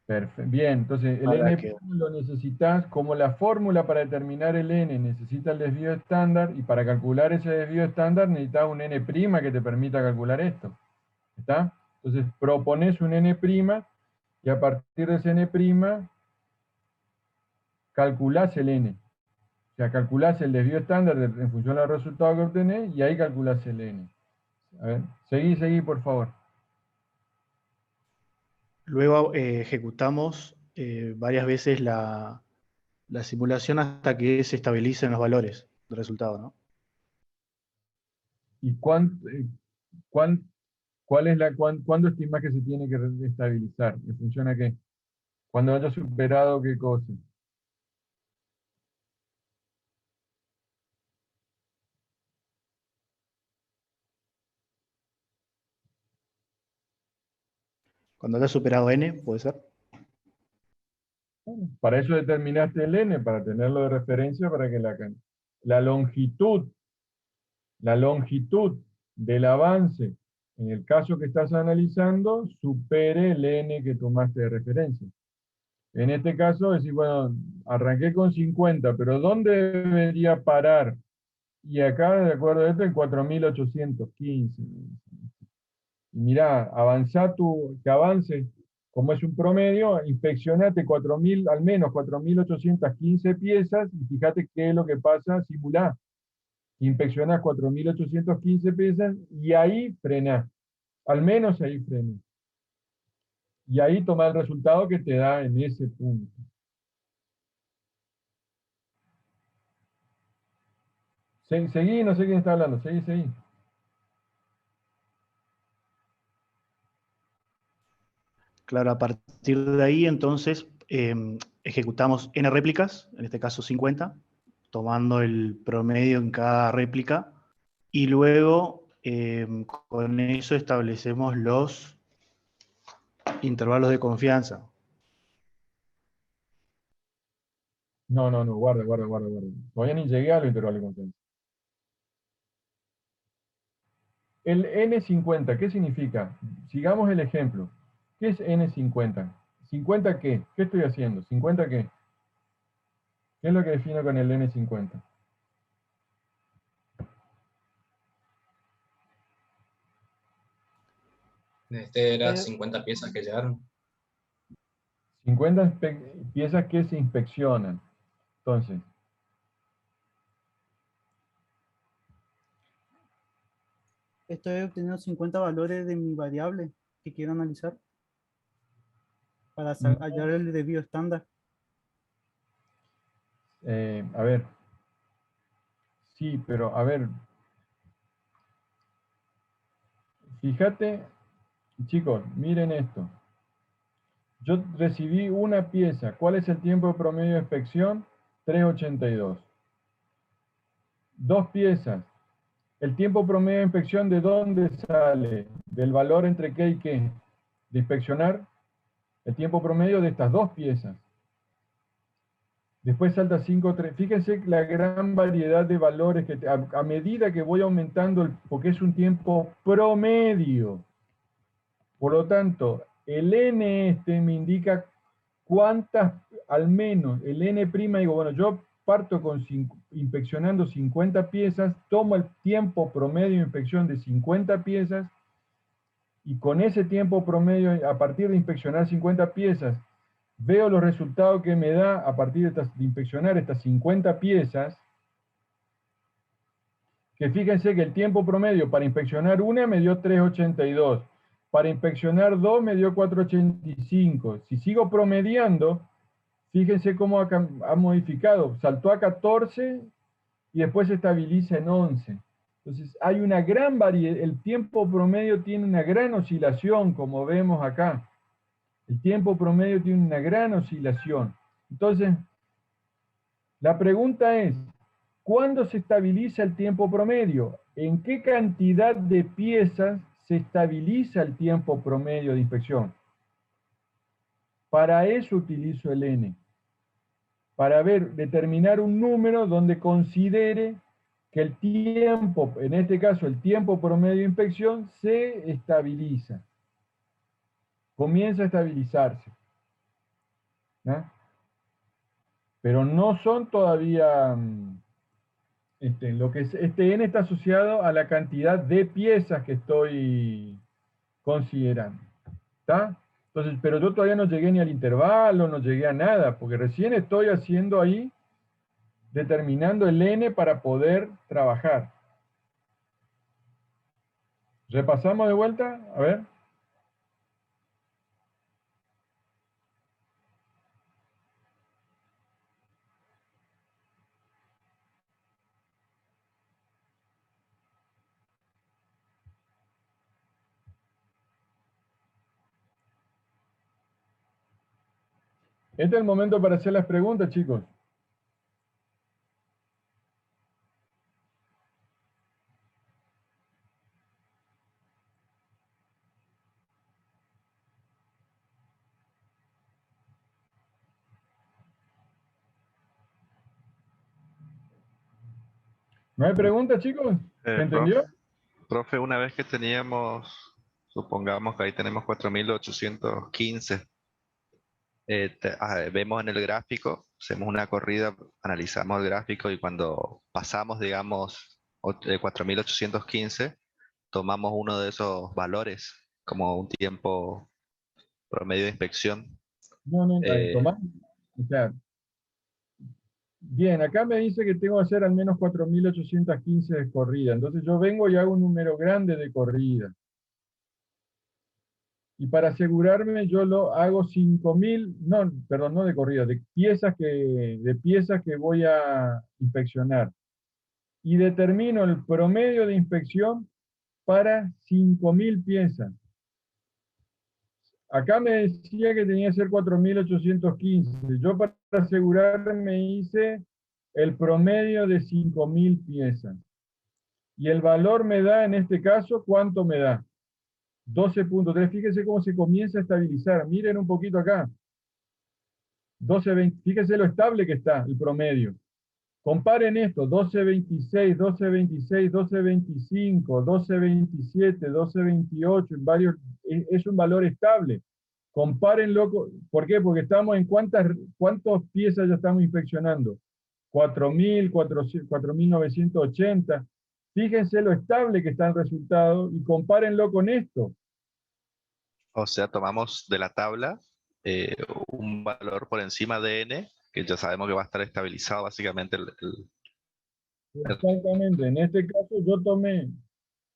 Perfecto. Bien, entonces el n' lo necesitas como la fórmula para determinar el n, necesita el desvío estándar, y para calcular ese desvío estándar necesitas un n' que te permita calcular esto. ¿Está? Entonces propones un n', y a partir de ese n', calculás el n. O sea, calculás el desvío estándar en función del resultado que obtenés, y ahí calculás el n. A ver, seguí, por favor. Luego ejecutamos varias veces la simulación hasta que se estabilicen los valores del resultado, ¿no? ¿Y cuándo estimás que se tiene que estabilizar? ¿En función a qué? Cuando haya superado qué cosa. Cuando haya superado n, puede ser. Para eso determinaste el n, para tenerlo de referencia, para que la longitud del avance, en el caso que estás analizando, supere el n que tomaste de referencia. En este caso, decir, bueno, arranqué con 50, pero ¿dónde debería parar? Y acá, de acuerdo a esto, en 4815. Y mirá, que avance, como es un promedio, inspeccionate 4.000, al menos 4.815 piezas, y fíjate qué es lo que pasa, simulá. Inspeccionás 4.815 piezas, y ahí frenás. Al menos ahí frenás. Y ahí toma el resultado que te da en ese punto. Seguí, no sé quién está hablando, seguí. Claro, a partir de ahí, entonces, ejecutamos n réplicas, en este caso 50, tomando el promedio en cada réplica, y luego con eso establecemos los intervalos de confianza. No, guarda. Todavía ni llegué a los intervalos de confianza. El N50, ¿qué significa? Sigamos el ejemplo. ¿Qué es N50? ¿50 qué? ¿Qué estoy haciendo? ¿50 qué? ¿Qué es lo que defino con el N50? Este era 50 piezas que llegaron. 50 piezas que se inspeccionan. Entonces, Estoy obteniendo 50 valores de mi variable que quiero analizar para hallar el debido estándar. a ver. Sí, pero a ver. Fíjate, chicos, miren esto. Yo recibí una pieza. ¿Cuál es el tiempo promedio de inspección? 382. 2 piezas. ¿El tiempo promedio de inspección de dónde sale? ¿Del valor entre qué y qué? De inspeccionar. El tiempo promedio de estas dos piezas. Después salta 5, 3. Fíjense la gran variedad de valores que a medida que voy aumentando, porque es un tiempo promedio. Por lo tanto, el n me indica cuántas, al menos, el n', digo, bueno, yo parto con inspeccionando 50 piezas, tomo el tiempo promedio de inspección de 50 piezas, y con ese tiempo promedio, a partir de inspeccionar 50 piezas, veo los resultados que me da a partir de inspeccionar estas 50 piezas, que fíjense que el tiempo promedio para inspeccionar una me dio 3.82, para inspeccionar dos me dio 4.85. Si sigo promediando, fíjense cómo ha modificado, saltó a 14 y después se estabiliza en 11. Entonces hay una gran variedad, el tiempo promedio tiene una gran oscilación, como vemos acá. El tiempo promedio tiene una gran oscilación. Entonces, la pregunta es, ¿cuándo se estabiliza el tiempo promedio? ¿En qué cantidad de piezas se estabiliza el tiempo promedio de inspección? Para eso utilizo el n. Para determinar un número donde considere que el tiempo, en este caso el tiempo promedio de inspección, se estabiliza. Comienza a estabilizarse. ¿No? Pero no son todavía, lo que es, este n está asociado a la cantidad de piezas que estoy considerando. ¿Está? Entonces, pero yo todavía no llegué ni al intervalo, no llegué a nada, porque recién estoy haciendo ahí, determinando el n para poder trabajar. Repasamos de vuelta, a ver. Este es el momento para hacer las preguntas, chicos. ¿No hay preguntas, chicos? ¿Se entendió? Profe, una vez que teníamos, supongamos que ahí tenemos 4.815, vemos en el gráfico, hacemos una corrida, analizamos el gráfico y cuando pasamos, digamos, 4.815, tomamos uno de esos valores como un tiempo promedio de inspección. No, Tomás. O sea, bien, acá me dice que tengo que hacer al menos 4.815 de corrida. Entonces yo vengo y hago un número grande de corrida. Y para asegurarme yo lo hago 5.000, no, perdón, no de corrida, de piezas que voy a inspeccionar. Y determino el promedio de inspección para 5.000 piezas. Acá me decía que tenía que ser 4.815. Yo para asegurarme hice el promedio de 5.000 piezas. Y el valor me da, en este caso, ¿cuánto me da? 12.3. Fíjense cómo se comienza a estabilizar. Miren un poquito acá. 12.20. Fíjense lo estable que está el promedio. Comparen esto. 12.26, 12.26, 12.25, 12.27, 12.28. Es un valor estable. Compárenlo. ¿Por qué? Porque estamos en cuántas piezas ya estamos inspeccionando. 4.000, 4.980. Fíjense lo estable que está el resultado y compárenlo con esto. O sea, tomamos de la tabla un valor por encima de n, que ya sabemos que va a estar estabilizado básicamente Exactamente. En este caso yo tomé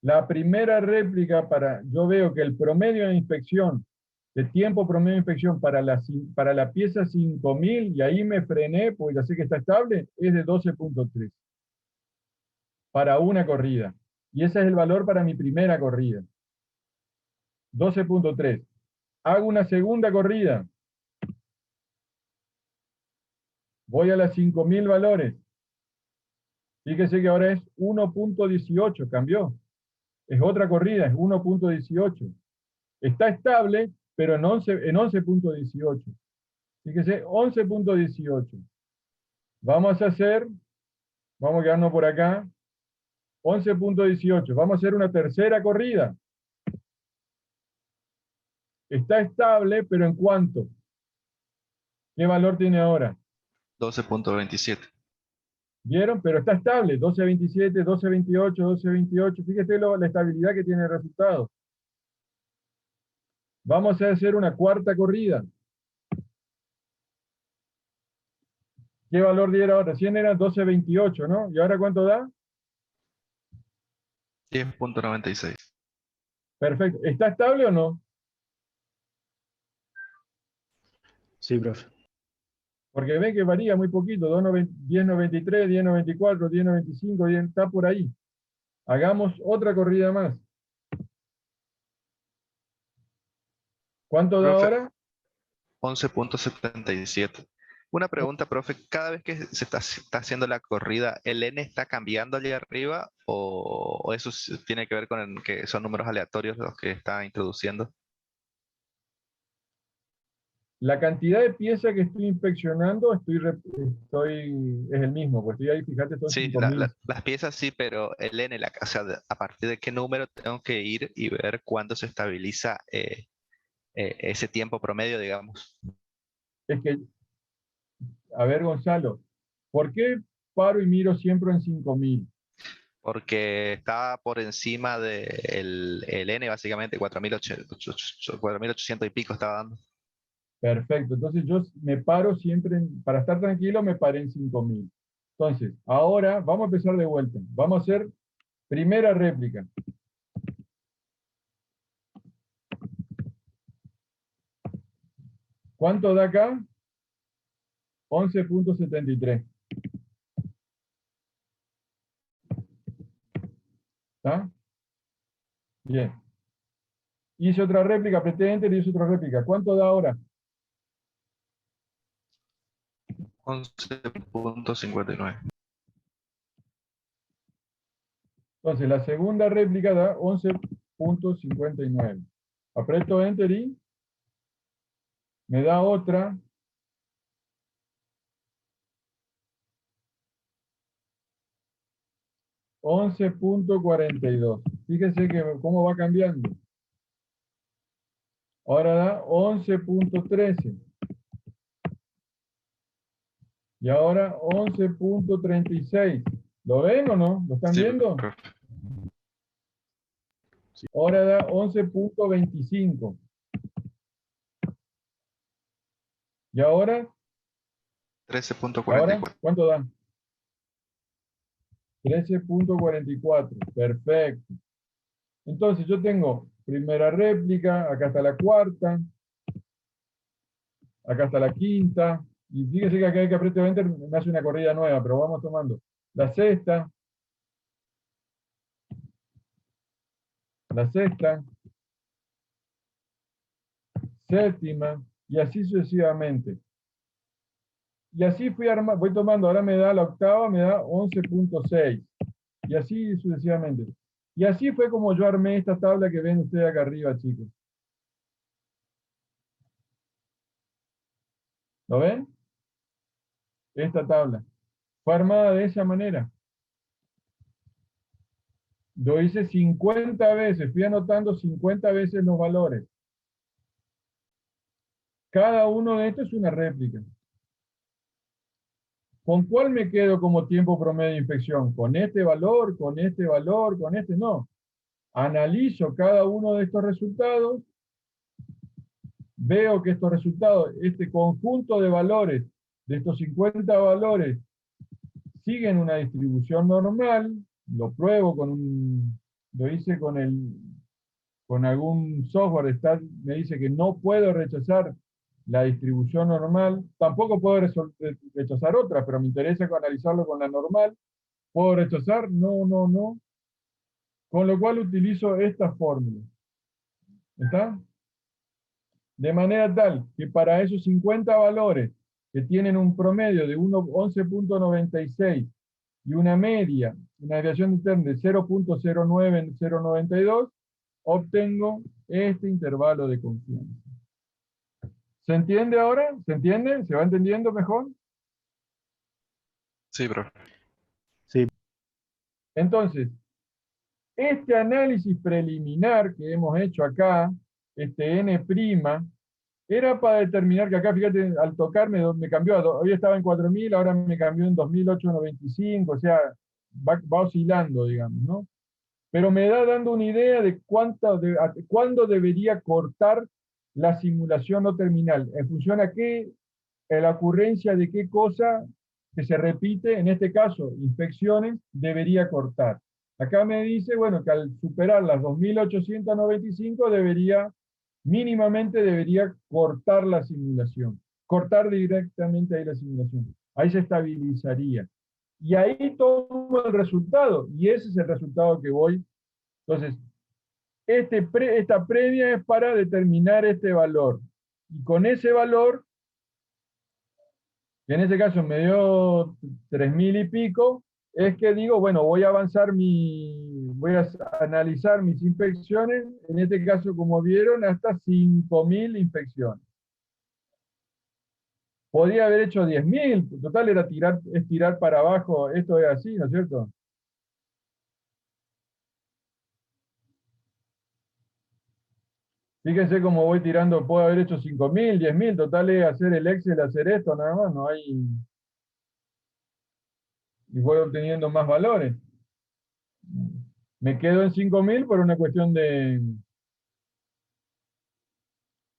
la primera réplica yo veo que el promedio de inspección, de tiempo promedio de inspección para la pieza 5.000, y ahí me frené, porque ya sé que está estable, es de 12.3. Para una corrida. Y ese es el valor para mi primera corrida. 12.3. Hago una segunda corrida. Voy a las 5.000 valores. Fíjese que ahora es 1.18, cambió. Es otra corrida, es 1.18. Está estable, pero en 11.18. Fíjese, 11.18. Vamos a quedarnos por acá. 11.18. Vamos a hacer una tercera corrida. Está estable, pero ¿en cuánto? ¿Qué valor tiene ahora? 12.27. ¿Vieron? Pero está estable. 12.27, 12.28, 12.28. Fíjese la estabilidad que tiene el resultado. Vamos a hacer una cuarta corrida. ¿Qué valor diera ahora? Recién era 12.28, ¿no? ¿Y ahora cuánto da? 10.96. Perfecto. ¿Está estable o no? Sí, profe. Porque ven que varía muy poquito. 10.93, 10.94, 10.95, está por ahí. Hagamos otra corrida más. ¿Cuánto da Profe, ahora? 11.77. Una pregunta, profe. Cada vez que se está haciendo la corrida, ¿el n está cambiando allá arriba o eso tiene que ver con que son números aleatorios los que está introduciendo? La cantidad de piezas que estoy inspeccionando es el mismo, pues estoy ahí, fíjate, son Sí, 5.000. las piezas sí, pero el n, o sea, a partir de qué número tengo que ir y ver cuándo se estabiliza ese tiempo promedio, digamos. Es que, a ver, Gonzalo, ¿por qué paro y miro siempre en 5.000? Porque está por encima del el n, básicamente, 4.800 y pico estaba dando. Perfecto, entonces yo me paro siempre, para estar tranquilo, me paré en 5.000. Entonces, ahora vamos a empezar de vuelta. Vamos a hacer primera réplica. ¿Cuánto da acá? 11.73. ¿Está? Bien. Hice otra réplica, apreté Enter y hice otra réplica. ¿Cuánto da ahora? 11.59. Entonces, la segunda réplica da 11.59. Aprieto Enter y me da otra. $11.42. Fíjense que cómo va cambiando. Ahora da 11.13. Y ahora 11.36. ¿Lo ven o no? ¿Lo están Sí, viendo? profe. Ahora da 11.25. ¿Y ahora? 13.44. ¿Cuánto da? 13.44. Perfecto. Entonces yo tengo primera réplica, acá está la cuarta, acá está la quinta, y fíjense que acá hay que apretar Enter, me hace una corrida nueva, pero vamos tomando la sexta, séptima, y así sucesivamente. Y así voy tomando, ahora me da la octava, me da 11.6, y así sucesivamente. Y así fue como yo armé esta tabla que ven ustedes acá arriba, chicos. ¿Lo ven? Esta tabla. Fue armada de esa manera. Lo hice 50 veces, fui anotando 50 veces los valores. Cada uno de estos es una réplica. ¿Con cuál me quedo como tiempo promedio de inspección? ¿Con este valor, con este valor, con este? No. Analizo cada uno de estos resultados, veo que estos resultados, este conjunto de valores, de estos 50 valores, siguen una distribución normal, lo pruebo lo hice con algún software, me dice que no puedo rechazar la distribución normal, tampoco puedo rechazar otra, pero me interesa analizarlo con la normal. ¿Puedo rechazar? No, no, no. Con lo cual utilizo esta fórmula. ¿Está? De manera tal que para esos 50 valores que tienen un promedio de 11.96 y una media, una desviación interna de 0.09092, obtengo este intervalo de confianza. ¿Se entiende ahora? ¿Se entiende? ¿Se va entendiendo mejor? Sí, profe. Sí. Entonces, este análisis preliminar que hemos hecho acá, este N', era para determinar que acá, fíjate, al tocarme me cambió, hoy estaba en 4000, ahora me cambió en 2895, o sea, va oscilando, digamos, ¿no? Pero me da dando una idea de cuándo debería cortar la simulación no terminal, en función a qué, a la ocurrencia de qué cosa que se repite, en este caso, infecciones, debería cortar. Acá me dice, bueno, que al superar las 2895 mínimamente debería cortar la simulación, cortar directamente ahí la simulación. Ahí se estabilizaría. Y ahí tomo el resultado, y ese es el resultado que voy. Entonces, esta previa es para determinar este valor. Y con ese valor, que en ese caso me dio 3000 y pico, es que digo, bueno, voy a analizar mis infecciones, en este caso, como vieron, hasta 5000 infecciones. Podría haber hecho 10.000, total era tirar para abajo, esto es así, ¿no es cierto? Fíjense cómo voy tirando, puedo haber hecho 5000, 10.000, total es hacer el Excel, hacer esto, nada más, no hay... Y voy obteniendo más valores. Me quedo en 5000 por una cuestión de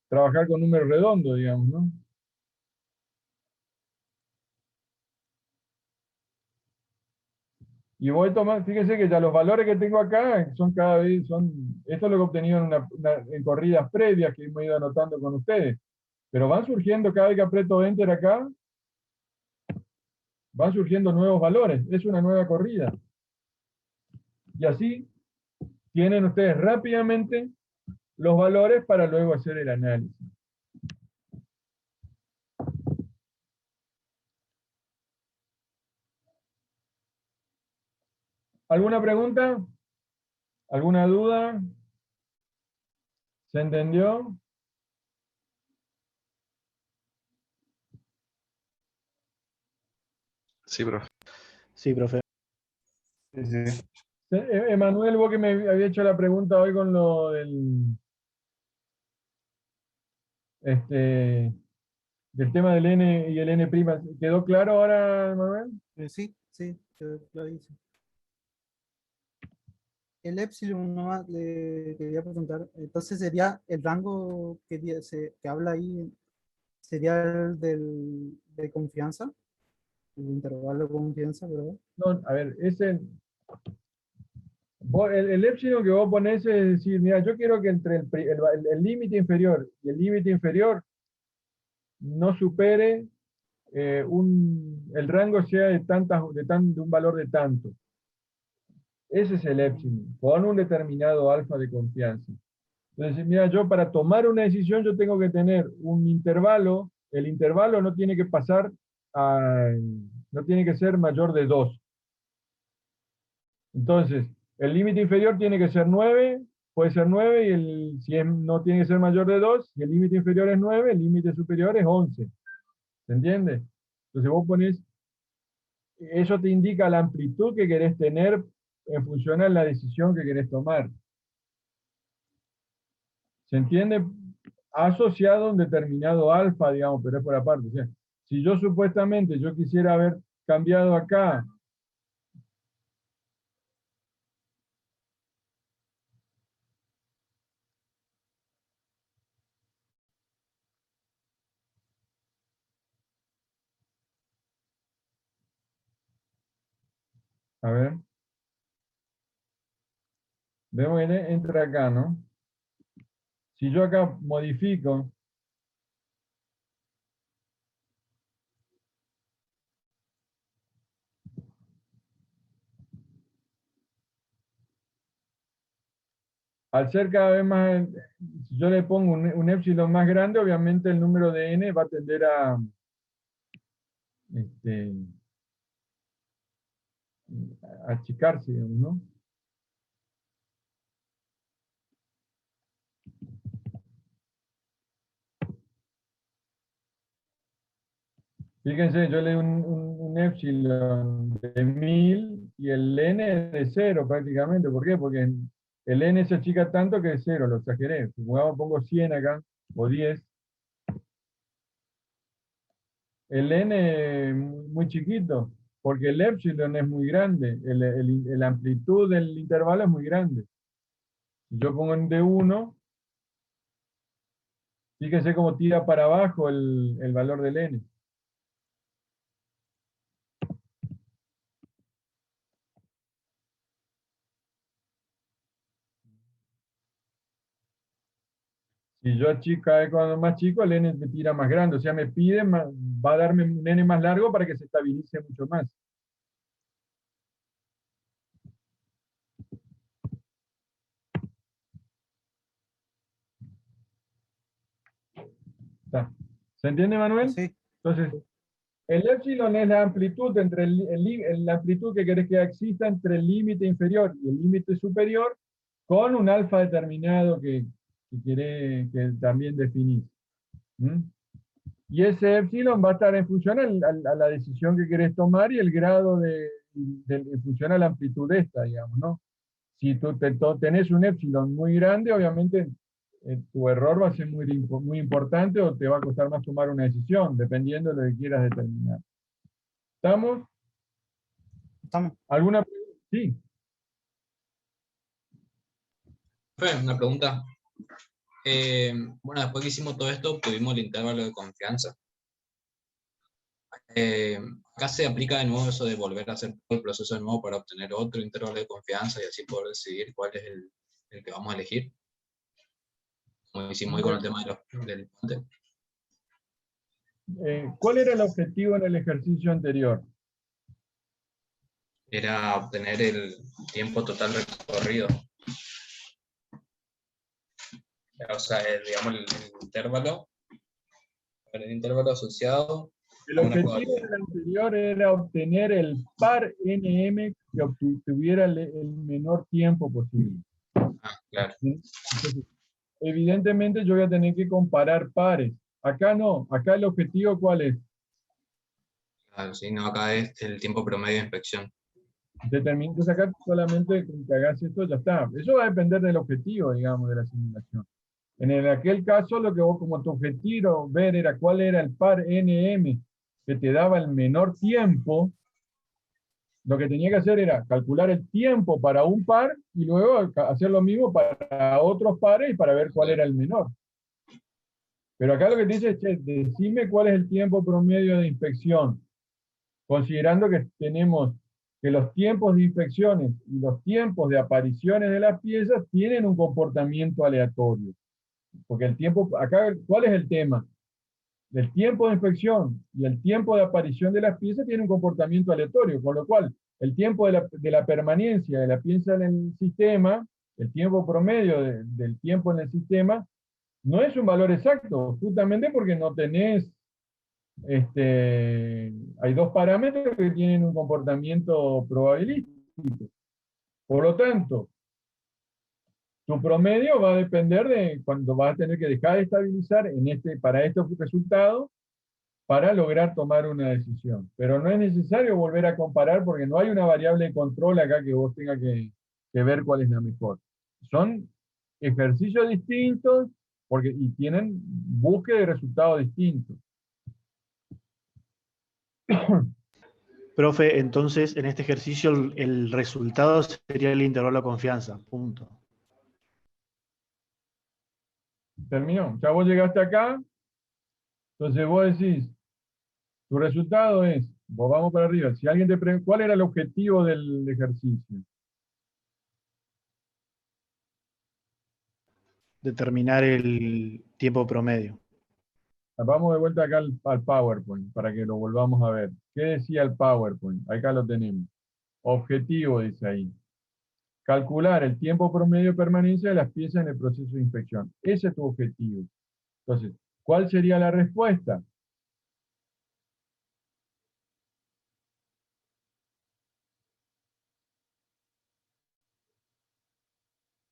trabajar con números redondos, digamos, ¿no? Y voy tomando, fíjense que ya los valores que tengo acá son cada vez, esto es lo que he obtenido en corridas previas que hemos ido anotando con ustedes. Pero van surgiendo, cada vez que aprieto Enter acá, van surgiendo nuevos valores. Es una nueva corrida. Y así tienen ustedes rápidamente los valores para luego hacer el análisis. ¿Alguna pregunta? ¿Alguna duda? ¿Se entendió? Sí, profe. Sí, profe. Emanuel, vos que me había hecho la pregunta hoy con lo del tema del N y el N', ¿quedó claro ahora, Emanuel? Sí, lo dice. El epsilon nomás le quería preguntar, entonces sería el rango que habla ahí, sería el de confianza, el intervalo de confianza, ¿verdad? No, a ver, el epsilon que vos ponés es decir, mira, yo quiero que entre el límite inferior y el límite inferior no supere el rango sea de un valor de tanto. Ese es el epsilon, con un determinado alfa de confianza. Entonces, mira, yo para tomar una decisión yo tengo que tener un intervalo, el intervalo no tiene que no tiene que ser mayor de 2. Entonces, el límite inferior tiene que ser 9, puede ser 9, si no tiene que ser mayor de 2, si el límite inferior es 9, el límite superior es 11. ¿Se entiende? Entonces vos pones, eso te indica la amplitud que querés tener en función a la decisión que querés tomar. ¿Se entiende? Asociado a un determinado alfa, digamos, pero es por aparte. O sea, si yo supuestamente quisiera haber cambiado acá, a ver, vemos que entra acá, ¿no? Si yo acá modifico, al ser cada vez más, si yo le pongo un epsilon más grande, obviamente el número de n va a tender a, achicarse, digamos, ¿no? Fíjense, yo leí un epsilon de 1000 y el n es de 0 prácticamente. ¿Por qué? Porque el n se achica tanto que es 0, lo exageré. Supongamos pongo 100 acá, o 10. El n es muy chiquito, porque el epsilon es muy grande, la amplitud del intervalo es muy grande. Si yo pongo en D1, fíjense cómo tira para abajo el valor del n. Si yo achico cada vez cuando más chico, el n me tira más grande. O sea, me pide, va a darme un n más largo para que se estabilice mucho más. ¿Está? ¿Se entiende, Manuel? Sí. Entonces, el epsilon es la amplitud entre la amplitud que querés que exista entre el límite inferior y el límite superior con un alfa determinado que también definís. ¿Mm? Y ese epsilon va a estar en función a la decisión que querés tomar y el grado en función a la amplitud de esta, digamos, ¿no? Si tú tenés un epsilon muy grande, obviamente tu error va a ser muy importante o te va a costar más tomar una decisión, dependiendo de lo que quieras determinar. ¿Estamos? Estamos. ¿Alguna pregunta? Sí. Una pregunta. Bueno, después que hicimos todo esto, tuvimos el intervalo de confianza. Acá se aplica de nuevo eso de volver a hacer todo el proceso de nuevo para obtener otro intervalo de confianza y así poder decidir cuál es el que vamos a elegir. Como hicimos hoy con el tema del puente. ¿Cuál era el objetivo en el ejercicio anterior? Era obtener el tiempo total recorrido. O sea, digamos el intervalo asociado. El objetivo del anterior era obtener el par NM que obtuviera el menor tiempo posible. Ah, claro. Entonces, evidentemente yo voy a tener que comparar pares. Acá no, acá el objetivo ¿cuál es? Claro, sí, no, acá es el tiempo promedio de inspección. Entonces acá solamente con que hagas esto ya está. Eso va a depender del objetivo, digamos, de la simulación. En aquel caso, lo que vos como tu objetivo ver era cuál era el par NM que te daba el menor tiempo. Lo que tenía que hacer era calcular el tiempo para un par y luego hacer lo mismo para otros pares y para ver cuál era el menor. Pero acá lo que te dice es, che, decime cuál es el tiempo promedio de inspección, considerando que tenemos que los tiempos de inspecciones y los tiempos de apariciones de las piezas tienen un comportamiento aleatorio. Porque el tiempo, acá, ¿cuál es el tema? El tiempo de inspección y el tiempo de aparición de las piezas tienen un comportamiento aleatorio, con lo cual el tiempo de la permanencia de la pieza en el sistema, el tiempo promedio del tiempo en el sistema, no es un valor exacto, justamente porque no tenés, hay dos parámetros que tienen un comportamiento probabilístico. Por lo tanto, tu promedio va a depender de cuando vas a tener que dejar de estabilizar para estos resultados para lograr tomar una decisión. Pero no es necesario volver a comparar porque no hay una variable de control acá que vos tengas que ver cuál es la mejor. Son ejercicios distintos y tienen búsqueda de resultados distintos. Profe, entonces en este ejercicio el resultado sería el intervalo de confianza, punto. Terminó. Ya vos llegaste acá, entonces vos decís, tu resultado es, vos vamos para arriba. Si alguien te pregunta, ¿cuál era el objetivo del ejercicio? Determinar el tiempo promedio. Vamos de vuelta acá al PowerPoint para que lo volvamos a ver. ¿Qué decía el PowerPoint? Acá lo tenemos. Objetivo, dice ahí. Calcular el tiempo promedio de permanencia de las piezas en el proceso de inspección. Ese es tu objetivo. Entonces, ¿cuál sería la respuesta?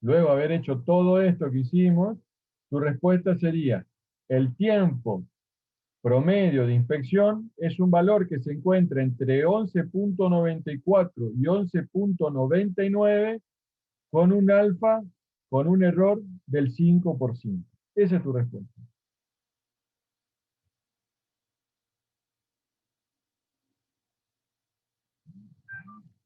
luego de haber hecho todo esto que hicimos, tu respuesta sería, el tiempo promedio de inspección es un valor que se encuentra entre 11.94 y 11.99 con un alfa, con un error del 5%. Esa es tu respuesta.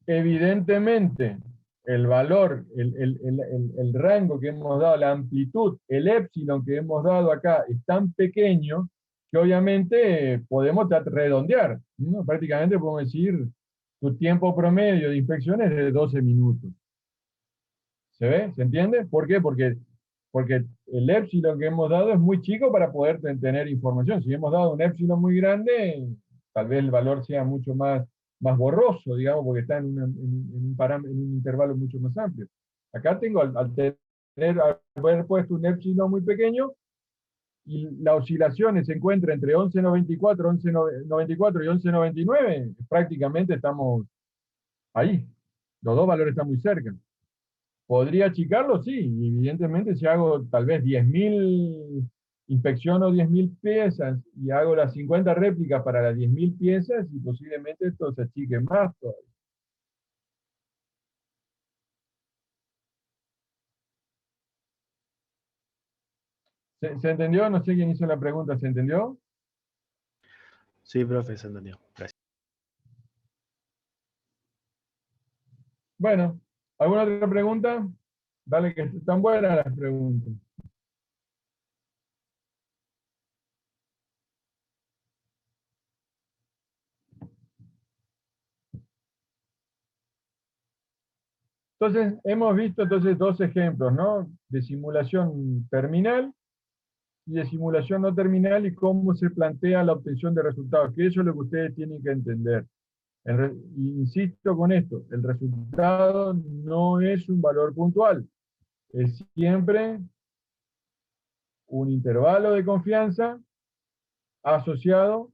Evidentemente, el valor, el rango que hemos dado, la amplitud, el épsilon que hemos dado acá es tan pequeño que obviamente podemos redondear, ¿no? Prácticamente podemos decir, tu tiempo promedio de inspección es de 12 minutos. ¿Se ve? ¿Se entiende? ¿Por qué? Porque el épsilon que hemos dado es muy chico para poder tener información. Si hemos dado un épsilon muy grande, tal vez el valor sea mucho más borroso, digamos, porque está en un intervalo mucho más amplio. Acá tengo, al haber puesto un épsilon muy pequeño, y la oscilación se encuentra entre 11.94, 11.94 y 11.99, prácticamente estamos ahí. Los dos valores están muy cerca. ¿Podría achicarlo? Sí, y evidentemente si hago tal vez 10.000, inspecciono 10.000 piezas y hago las 50 réplicas para las 10.000 piezas y posiblemente esto se achique más todavía. ¿Se entendió? No sé quién hizo la pregunta, ¿se entendió? Sí, profe, se entendió. Gracias. Bueno, ¿alguna otra pregunta? Dale, que están buenas las preguntas. Entonces, hemos visto dos ejemplos, ¿no? De simulación terminal y de simulación no terminal y cómo se plantea la obtención de resultados, que eso es lo que ustedes tienen que entender. Insisto con esto, el resultado no es un valor puntual, es siempre un intervalo de confianza asociado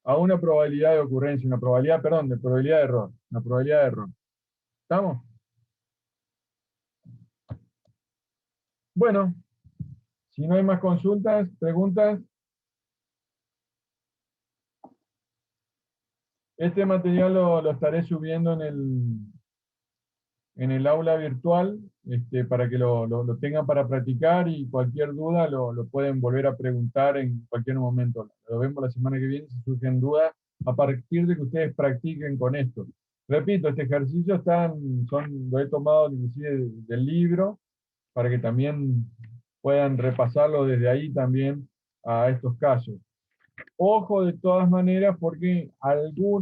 a una probabilidad de ocurrencia, una probabilidad, perdón, de probabilidad de error, una probabilidad de error. ¿Estamos? Bueno, si no hay más consultas, preguntas, este material lo estaré subiendo en el aula virtual, para que lo tengan para practicar y cualquier duda lo pueden volver a preguntar en cualquier momento. Lo vemos la semana que viene si surgen dudas a partir de que ustedes practiquen con esto. Repito, este ejercicio lo he tomado inclusive del libro para que también puedan repasarlo desde ahí también a estos casos. Ojo de todas maneras porque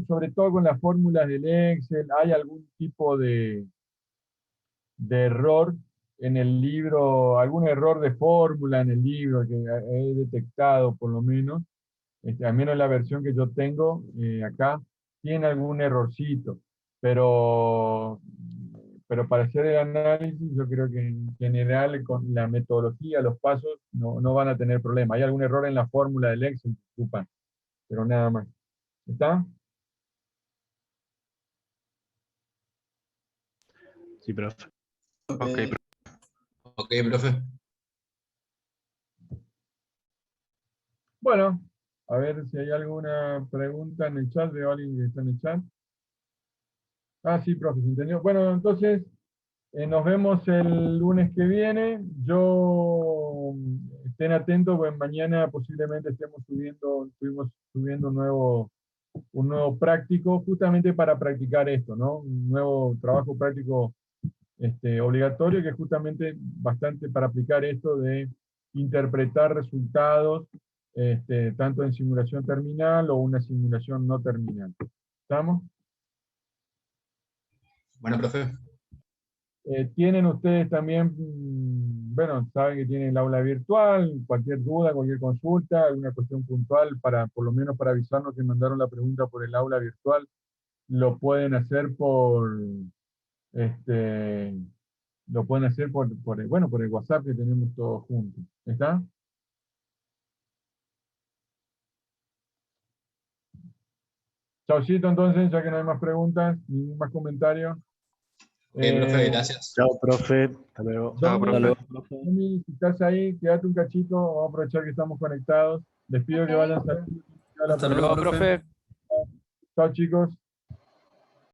sobre todo con las fórmulas del Excel, hay algún tipo de error en el libro, algún error de fórmula en el libro que he detectado por lo menos, al menos la versión que yo tengo acá, tiene algún errorcito, pero para hacer el análisis yo creo que en general con la metodología, los pasos, no van a tener problema. Hay algún error en la fórmula del Excel, disculpan, pero nada más. ¿Está? Sí, profe. Ok, profe. Bueno, a ver si hay alguna pregunta en el chat, veo a alguien que está en el chat. Ah, sí, profe, ¿se entendió? Bueno, entonces, nos vemos el lunes que viene. Estén atentos, pues mañana posiblemente estuvimos subiendo un nuevo práctico, justamente para practicar esto, ¿no? Un nuevo trabajo práctico obligatorio, que es justamente bastante para aplicar esto de interpretar resultados, tanto en simulación terminal o una simulación no terminal. ¿Estamos? Bueno, profe. Tienen ustedes también, bueno, saben que tienen el aula virtual, cualquier duda, cualquier consulta, alguna cuestión puntual, por lo menos para avisarnos que mandaron la pregunta por el aula virtual, lo pueden hacer lo pueden hacer por el WhatsApp que tenemos todos juntos. ¿Está? Chaucito entonces, ya que no hay más preguntas, ningún más comentario. Profe, gracias. Chao, profe. Hasta luego. Chao, profe. Domi, si estás ahí, quédate un cachito, vamos a aprovechar que estamos conectados. Les pido que Ok. vayan saliendo. Hasta Hasta luego, profe. Chao, chicos.